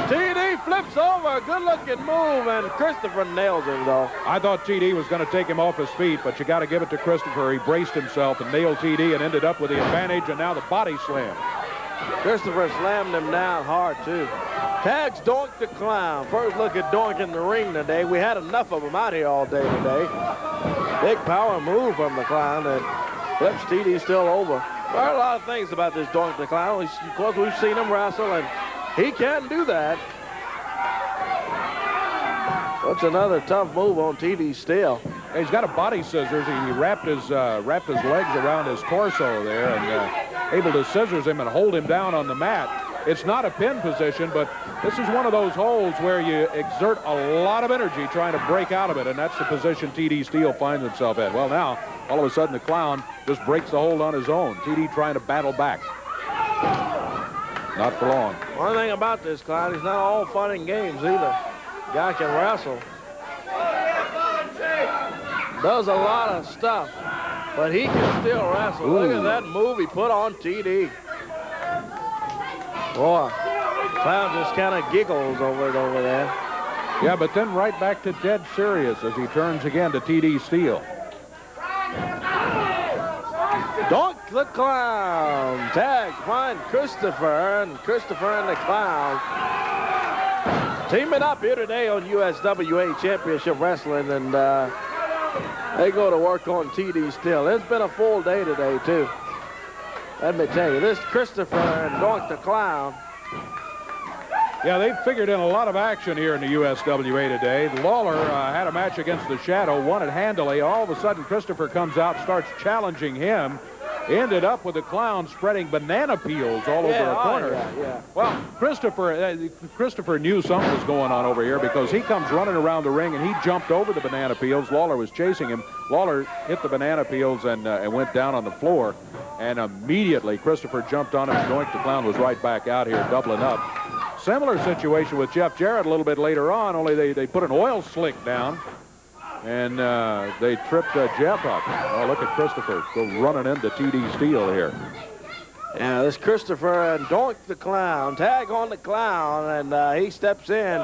T.D. flips over, good-looking move, and Christopher nails him, though.
I thought T.D. was going to take him off his feet, but you got to give it to Christopher. He braced himself and nailed T.D. and ended up with the advantage, and now the body slam.
Christopher slammed him down hard, too. Tags Doink the Clown. First look at Doink in the ring today. We had enough of him out here all day today. Big power move from the Clown that flips T.D. Steele over. There are a lot of things about this Doink the Clown. Of course, we've seen him wrestle, and he can do that. That's another tough move on T.D. Steele.
He's got a body scissors. He wrapped his legs around his torso there and able to scissors him and hold him down on the mat. It's not a pin position, but this is one of those holds where you exert a lot of energy trying to break out of it, and that's the position T.D. Steele finds himself in. Well, now, all of a sudden, the Clown just breaks the hold on his own. T.D. trying to battle back. Not for long.
One thing about this Clown, he's not all fun and games either. Guy can wrestle. Does a lot of stuff, but he can still wrestle. Look at that move he put on T.D. Boy, Clown just kind of giggles over it over there.
Yeah, but then right back to dead serious as he turns again to T.D. Steele.
Doink the Clown. Tag Brian Christopher and the Clown. Teaming up here today on USWA Championship Wrestling, and They go to work on TD still. It's been a full day today, too. Let me tell you, this Christopher and Doink the Clown.
Yeah, they've figured in a lot of action here in the USWA today. Lawler had a match against the Shadow, won it handily. All of a sudden, Christopher comes out, starts challenging him. Ended up with the Clown spreading banana peels all over a corner.
Yeah.
Well, Christopher knew something was going on over here because he comes running around the ring and he jumped over the banana peels. Lawler was chasing him. Lawler hit the banana peels and went down on the floor. And immediately Christopher jumped on him. Doink the Clown was right back out here doubling up. Similar situation with Jeff Jarrett a little bit later on, only they put an oil slick down. And they tripped Jeff up. Oh, look at Christopher go running into TD Steele here.
Yeah, this Christopher and Doink the Clown. Tag on the Clown, and he steps in.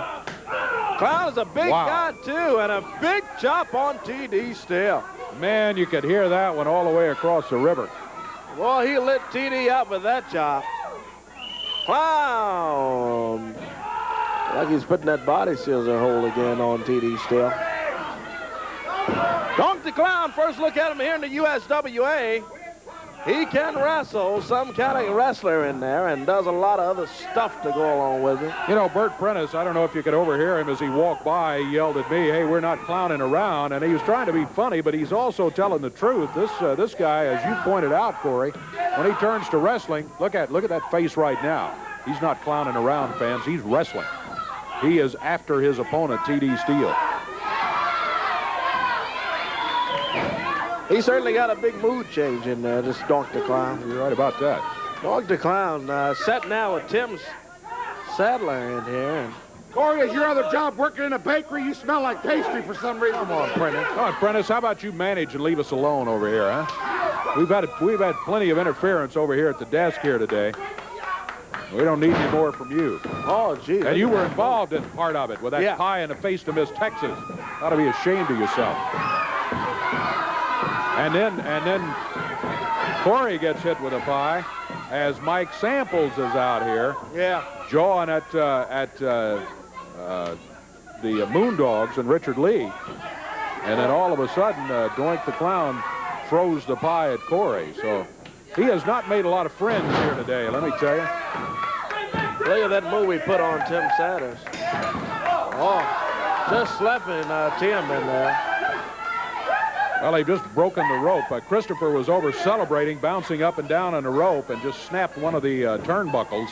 Clown is a big guy, too, and a big chop on TD Steele.
Man, you could hear that one all the way across the river.
Well, he lit TD up with that chop. Clown. Like he's putting that body scissor hold again on TD Steele. Doink the Clown, first look at him here in the USWA. He can wrestle, some kind of wrestler in there, and does a lot of other stuff to go along with it.
You know, Bert Prentice, I don't know if you could overhear him as he walked by, he yelled at me, hey, we're not clowning around, and he was trying to be funny, but he's also telling the truth. This guy, as you pointed out, Corey, when he turns to wrestling, look at that face right now. He's not clowning around, fans. He's wrestling. He is after his opponent, TD Steele.
He certainly got a big mood change in there, this Doink the Clown.
You're right about that.
Doink the Clown set now with Tim Sadler in here. And
Corey, is your other job working in a bakery? You smell like pastry for some reason.
Come on, Prentice. Come on, Prentice. How about you manage and leave us alone over here, huh? We've had plenty of interference over here at the desk here today. We don't need any more from you.
Oh, gee.
And you were involved in part of it with that pie in the face to Miss Texas. Ought to be ashamed of yourself. And then Corey gets hit with a pie as Mike Samples is out here.
Yeah.
Jawing at the Moondogs and Richard Lee. And then all of a sudden, Doink the Clown throws the pie at Corey. So he has not made a lot of friends here today, let me tell you.
Look at that move we put on Tim Sanders. Oh, just slapping Tim in there.
Well, they've just broken the rope. Christopher was over celebrating, bouncing up and down on the rope, and just snapped one of the turnbuckles.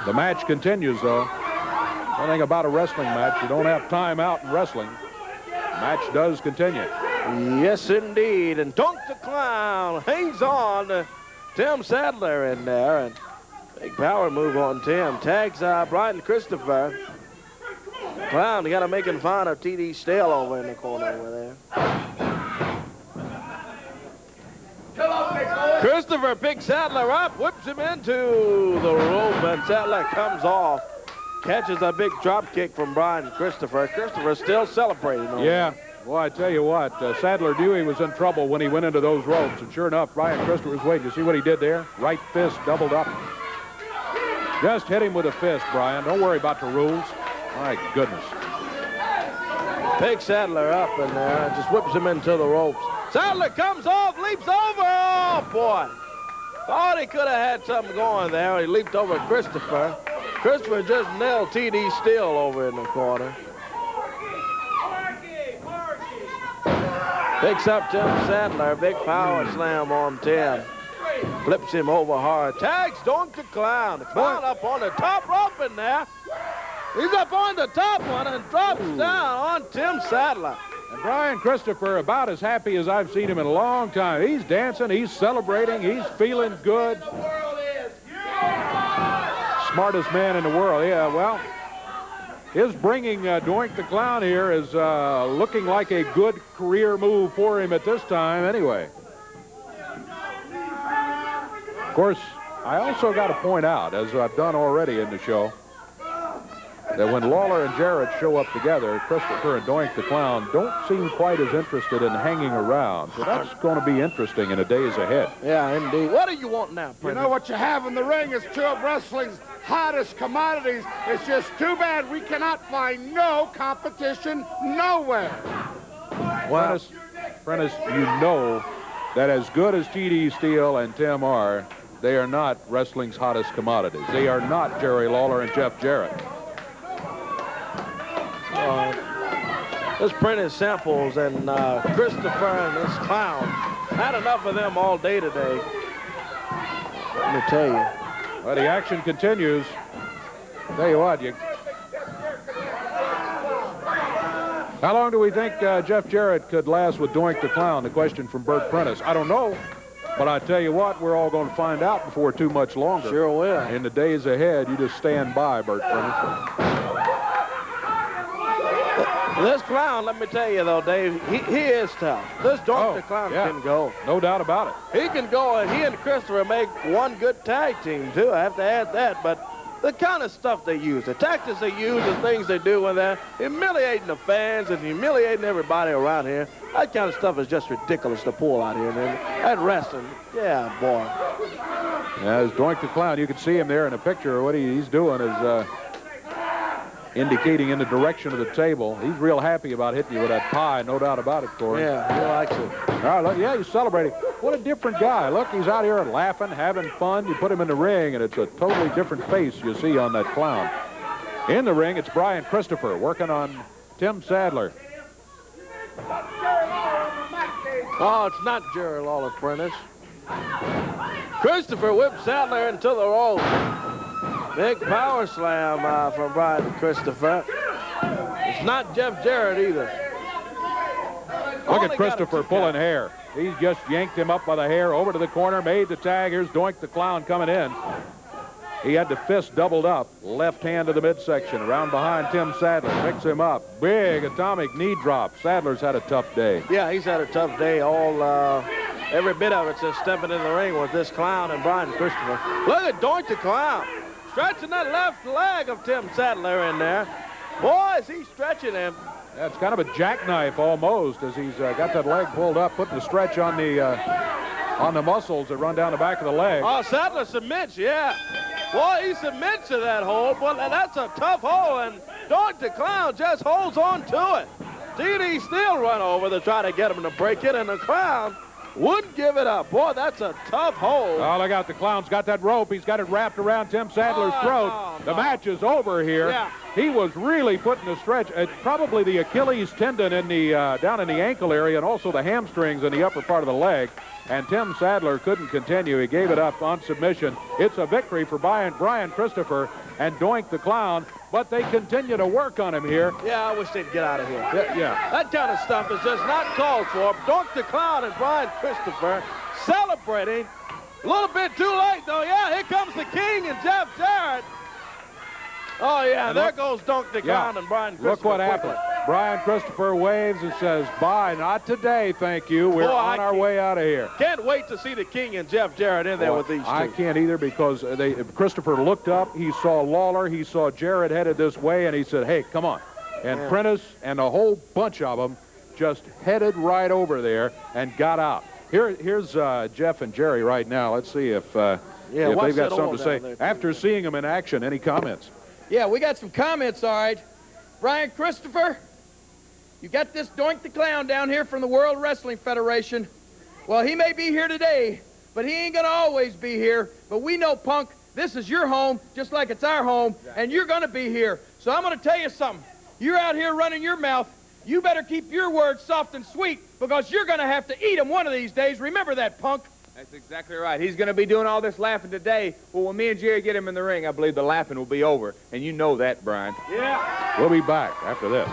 The match continues, though. One thing about a wrestling match, you don't have time out in wrestling. The match does continue.
Yes, indeed. And Doink the Clown hangs on to Tim Sadler in there. And big power move on Tim. Tags Brian Christopher. Clown, you got to make him fun of TD Steele over in the corner over there. Christopher picks Sadler up, whips him into the rope, and Sadler comes off. Catches a big drop kick from Brian Christopher. Christopher still celebrating.
Yeah. Well, I tell you what, Sadler knew he was in trouble when he went into those ropes, and sure enough, Brian Christopher was waiting. You see what he did there? Right fist doubled up. Just hit him with a fist, Brian. Don't worry about the rules. My goodness.
Picks Sadler up in there and just whips him into the ropes. Sadler comes off, leaps over. Oh, boy. Thought he could have had something going there. He leaped over Christopher. Christopher just nailed TD Steele over in the corner. Picks up Tim Sadler. Big power slam on Tim. Flips him over hard. Tags Doink the Clown. The Clown up on the top rope in there. He's up on the top one and drops down on Tim Sadler.
And Brian Christopher, about as happy as I've seen him in a long time. He's dancing, he's celebrating, he's feeling good. Smartest man in the world. Yeah, well, his bringing Doink the Clown here is looking like a good career move for him at this time anyway. Of course, I also got to point out, as I've done already in the show, that when Lawler and Jarrett show up together, Christopher and Doink the Clown don't seem quite as interested in hanging around. So that's going to be interesting in the days ahead.
Yeah, indeed. What do you want now,
You
Prentice?
know what you have in the ring is two of wrestling's hottest commodities. It's just too bad we cannot find no competition nowhere.
Well,
Prentice, you know that as good as T.D. Steele and Tim are, they are not wrestling's hottest commodities. They are not Jerry Lawler and Jeff Jarrett.
this Prentice Samples and Christopher and this Clown had enough of them all day today. Let me tell you.
Well, the action continues. Tell you what, how long do we think Jeff Jarrett could last with Doink the Clown? The question from Bert Prentice. I don't know, but I tell you what, we're all going to find out before too much longer.
Sure will.
In the days ahead, you just stand by, Bert Prentice.
This Clown, let me tell you though, Dave, he is tough. This Doink the Clown can go.
No doubt about it.
He can go, and he and Christopher make one good tag team too. I have to add that, but the kind of stuff they use, the tactics they use, the things they do when they're humiliating the fans and humiliating everybody around here, that kind of stuff is just ridiculous to pull out here. And that wrestling, yeah, boy.
As Doink the Clown, you can see him there in a picture. What he's doing is indicating in the direction of the table. He's real happy about hitting you with that pie, no doubt about it, Corey.
Yeah, he likes it.
All right, look, yeah, he's celebrating. What a different guy. Look, he's out here laughing, having fun. You put him in the ring, and it's a totally different face you see on that Clown. In the ring, it's Brian Christopher working on Tim Sadler.
Oh, it's not Jerry Lawler, Prentice. Christopher whipped Sadler into the rope. Big power slam from Brian Christopher. It's not Jeff Jarrett either.
Look at Christopher pulling hair. He just yanked him up by the hair over to the corner, made the tag. Here's Doink the Clown coming in. He had the fist doubled up, left hand to the midsection, around behind Tim Sadler, picks him up. Big atomic knee drop. Sadler's had a tough day.
Yeah, he's had a tough day. Every bit of it since stepping in the ring with this Clown and Brian Christopher. Look at Doink the Clown. Stretching that left leg of Tim Sadler in there. Boy, is he stretching him.
Yeah, it's kind of a jackknife almost as he's got that leg pulled up, putting the stretch on the muscles that run down the back of the leg.
Oh, Sadler submits, yeah. Boy, he submits to that hold. Boy, that's a tough hold, and Doink the Clown just holds on to it. T.D. Steele run over to try to get him to break it, and the Clown wouldn't give it up. Boy, that's a tough hold.
Oh, look out. The Clown's got that rope. He's got it wrapped around Tim Sadler's throat.
No.
The match is over here.
Yeah.
He was really putting the stretch. Probably the Achilles tendon in the down in the ankle area and also the hamstrings in the upper part of the leg. And Tim Sadler couldn't continue. He gave it up on submission. It's a victory for Brian Christopher and Doink the Clown, but they continue to work on him here.
Yeah, I wish they'd get out of here.
Yeah.
That kind of stuff is just not called for. Doink the Clown and Brian Christopher celebrating. A little bit too late, though. Yeah, here comes the King and Jeff Jarrett. Oh, yeah, and there goes Doink the Clown and Brian Christopher.
Look what happened. Brian Christopher waves and says, bye, not today, thank you. We're on our way out of here.
Can't wait to see the King and Jeff Jarrett in there with these two.
I can't either because Christopher looked up, he saw Lawler, he saw Jarrett headed this way, and he said, hey, come on. And Prentice and a whole bunch of them just headed right over there and got out. Here's Jeff and Jerry right now. Let's see if they've got something to say. After seeing them in action, any comments?
Yeah, we got some comments, all right. Brian Christopher, you got this Doink the Clown down here from the World Wrestling Federation. Well, he may be here today, but he ain't going to always be here. But we know, punk, this is your home just like it's our home, and you're going to be here. So I'm going to tell you something. You're out here running your mouth. You better keep your words soft and sweet because you're going to have to eat them one of these days. Remember that, punk.
That's exactly right. He's going to be doing all this laughing today. Well, when me and Jerry get him in the ring, I believe the laughing will be over. And you know that, Brian.
Yeah.
We'll be back after this.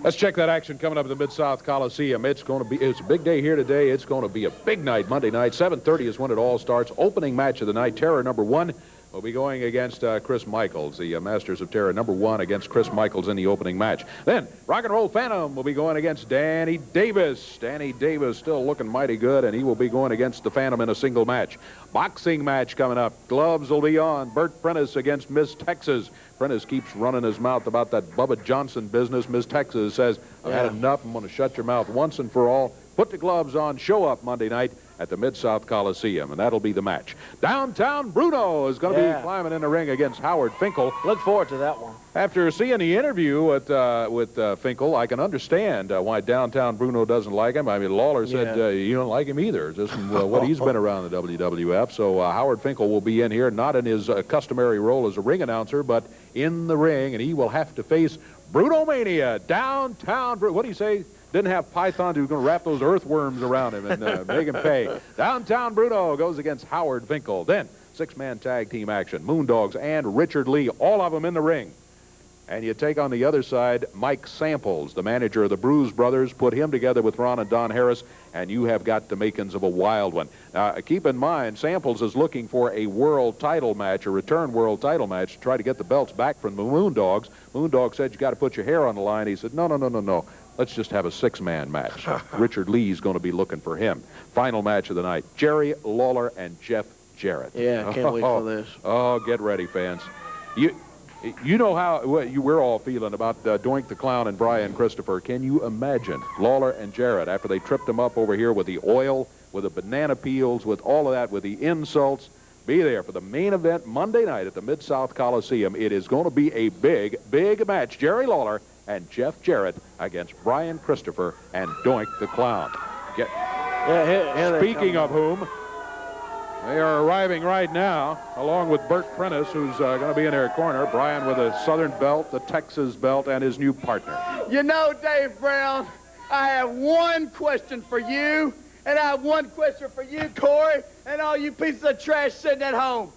Let's check that action coming up at the Mid-South Coliseum. It's a big day here today. It's going to be a big night Monday night. 7:30 is when it all starts. Opening match of the night, Terror number 1 will be going against Chris Michaels, the Masters of Terror #1 against Chris Michaels in the opening match. Then Rock and Roll Phantom will be going against Danny Davis. Danny Davis still looking mighty good, and he will be going against the Phantom in a single match. Boxing match coming up. Gloves will be on. Bert Prentice against Miss Texas. Prentice keeps running his mouth about that Bubba Johnson business. Miss Texas says, I've had enough. I'm going to shut your mouth once and for all. Put the gloves on. Show up Monday night at the Mid-South Coliseum, and that'll be the match. Downtown Bruno is going to be climbing in the ring against Howard Finkel.
Look forward to that one.
After seeing the interview with Finkel, I can understand why Downtown Bruno doesn't like him. I mean, Lawler said you don't like him either, just from what he's been around the WWF. So Howard Finkel will be in here, not in his customary role as a ring announcer, but in the ring, and he will have to face Bruno Mania. Downtown Bruno. What do you say? Didn't have pythons who were going to wrap those earthworms around him and make him pay. Downtown Bruno goes against Howard Finkel. Then, six-man tag team action. Moondogs and Richard Lee, all of them in the ring. And you take on the other side Mike Samples, the manager of the Bruise Brothers. Put him together with Ron and Don Harris, and you have got the makings of a wild one. Now, keep in mind, Samples is looking for a world title match, a return world title match, to try to get the belts back from the Moondogs. Moondog said, you got to put your hair on the line. He said, no. Let's just have a six-man match. Richard Lee's going to be looking for him. Final match of the night, Jerry Lawler and Jeff Jarrett.
Yeah, I can't wait for this.
Oh, get ready, fans. You know how we're all feeling about Doink the Clown and Brian Christopher. Can you imagine Lawler and Jarrett after they tripped him up over here with the oil, with the banana peels, with all of that, with the insults? Be there for the main event Monday night at the Mid-South Coliseum. It is going to be a big, big match. Jerry Lawler and Jeff Jarrett against Brian Christopher and Doink the Clown. Speaking of whom, they are arriving right now, along with Bert Prentice, who's going to be in their corner. Brian with a Southern belt, the Texas belt, and his new partner.
You know, Dave Brown, I have one question for you, and I have one question for you, Corey, and all you pieces of trash sitting at home.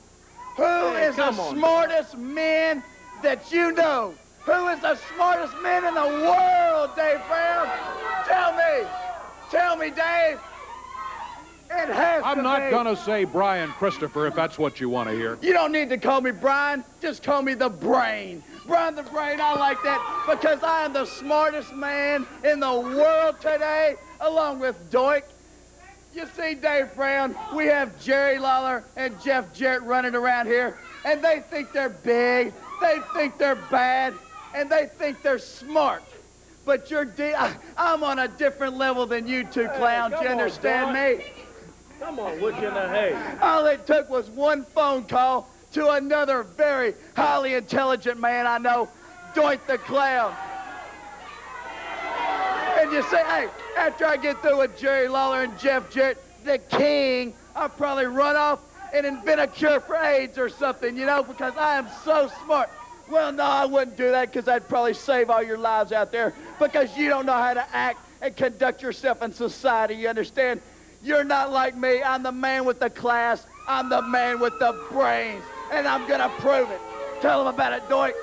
Who is the smartest man that you know? Who is the smartest man in the world, Dave Brown? Tell me, Dave. It has
I'm not going to say Brian Christopher if that's what you want to hear.
You don't need to call me Brian. Just call me the Brain. Brian the Brain, I like that because I am the smartest man in the world today, along with Doink. You see, Dave Brown, we have Jerry Lawler and Jeff Jarrett running around here, and they think they're big, they think they're bad, and they think they're smart. But I'm on a different level than you two clowns. You understand me?
Come on, what you in the hay?
All it took was one phone call to another very highly intelligent man I know, Doink the Clown. And you say, hey, after I get through with Jerry Lawler and Jeff Jarrett, the king, I'll probably run off and invent a cure for AIDS or something, you know, because I am so smart. Well, no, I wouldn't do that because I'd probably save all your lives out there because you don't know how to act and conduct yourself in society, you understand? You're not like me. I'm the man with the class. I'm the man with the brains, and I'm going to prove it. Tell them about it, Doink.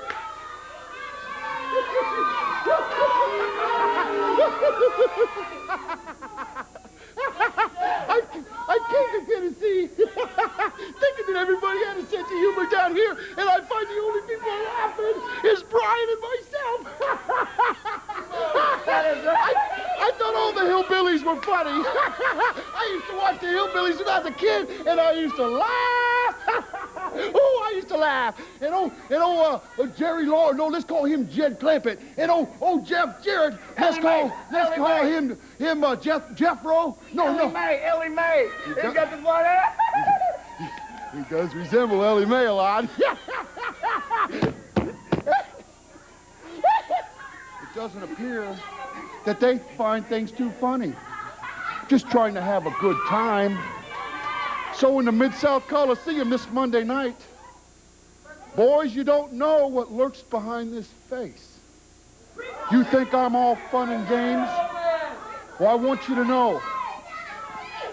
I came to Tennessee thinking that everybody had a sense of humor down here, and I find the only people laughing is Brian and myself. I thought all the hillbillies were funny. I used to watch the hillbillies when I was a kid, and I used to laugh. Oh, I used to laugh. And Jerry Lawler, no, let's call him Jed Clampett. And Jeff Jarrett, let's call him Jeffro.
Ellie Mae. He got the one.
He does resemble Ellie Mae a lot. It doesn't appear that they find things too funny. Just trying to have a good time. So in the Mid-South Coliseum this Monday night, boys, you don't know what lurks behind this face. You think I'm all fun and games? Well, I want you to know,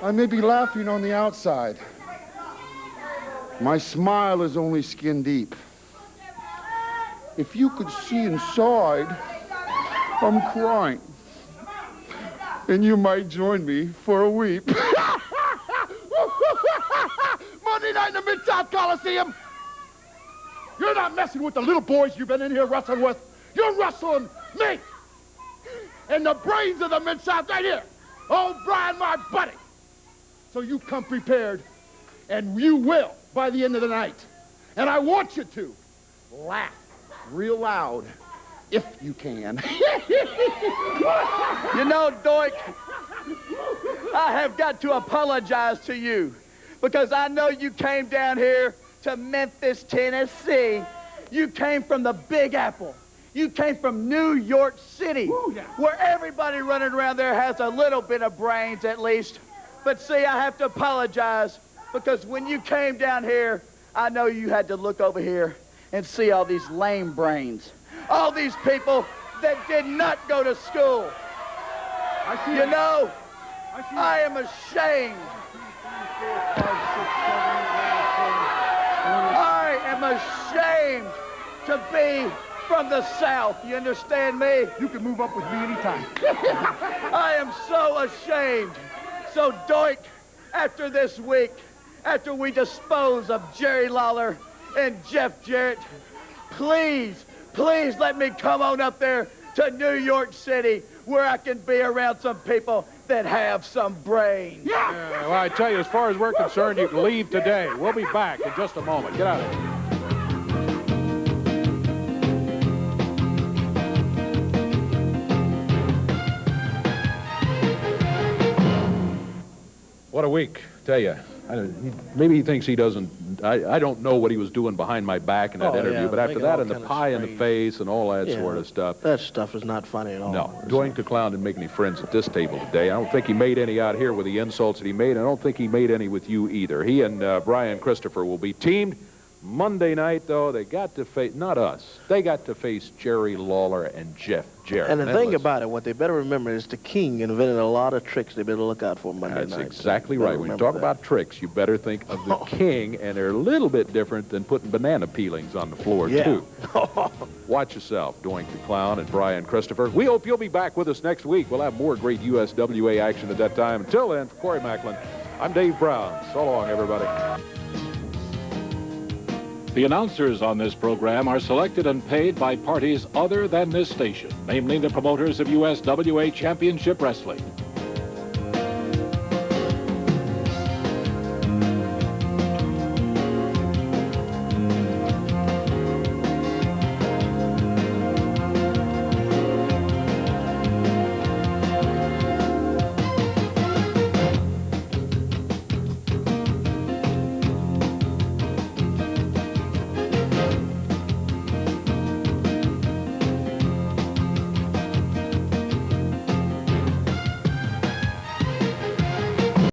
I may be laughing on the outside. My smile is only skin deep. If you could see inside, I'm crying. And you might join me for a weep. Monday night in the Mid-South Coliseum, You're not messing with the little boys you've been in here wrestling with. You're wrestling me. And the brains of the mid-south right here. Oh, Brian, my buddy. So you come prepared, and you will by the end of the night. And I want you to laugh real loud, if you can.
You know, Doink, I have got to apologize to you because I know you came down here to Memphis, Tennessee. You came from the Big Apple. You came from New York City, where everybody running around there has a little bit of brains at least. But see, I have to apologize because when you came down here, I know you had to look over here and see all these lame brains. All these people that did not go to school. You know, I am ashamed. I am ashamed to be from the South. You understand me?
You can move up with me anytime.
I am so ashamed. So, Doink, after this week, after we dispose of Jerry Lawler and Jeff Jarrett, please let me come on up there to New York City where I can be around some people that have some brains.
Yeah, well, I tell you, as far as we're concerned, you can leave today. We'll be back in just a moment. Get out of here. What a week, tell you. Maybe he thinks he doesn't. I don't know what he was doing behind my back in that interview,
yeah,
but after that and the pie in the
strange.
face and all that sort of stuff.
That stuff is not funny at all.
No, Doink the Clown didn't make any friends at this table today. I don't think he made any out here with the insults that he made. I don't think he made any with you either. He and Brian Christopher will be teamed. Monday night, though, they got to face, not us, they got to face Jerry Lawler and Jeff Jarrett.
And the thing about it, what they better remember is the King invented a lot of tricks they better look out for Monday night.
That's exactly right. When you talk about tricks, you better think of the King, and they're a little bit different than putting banana peelings on the floor, too. Watch yourself, Doink the Clown and Brian Christopher. We hope you'll be back with us next week. We'll have more great USWA action at that time. Until then, for Corey Macklin, I'm Dave Brown. So long, everybody.
The announcers on this program are selected and paid by parties other than this station, namely the promoters of USWA Championship Wrestling.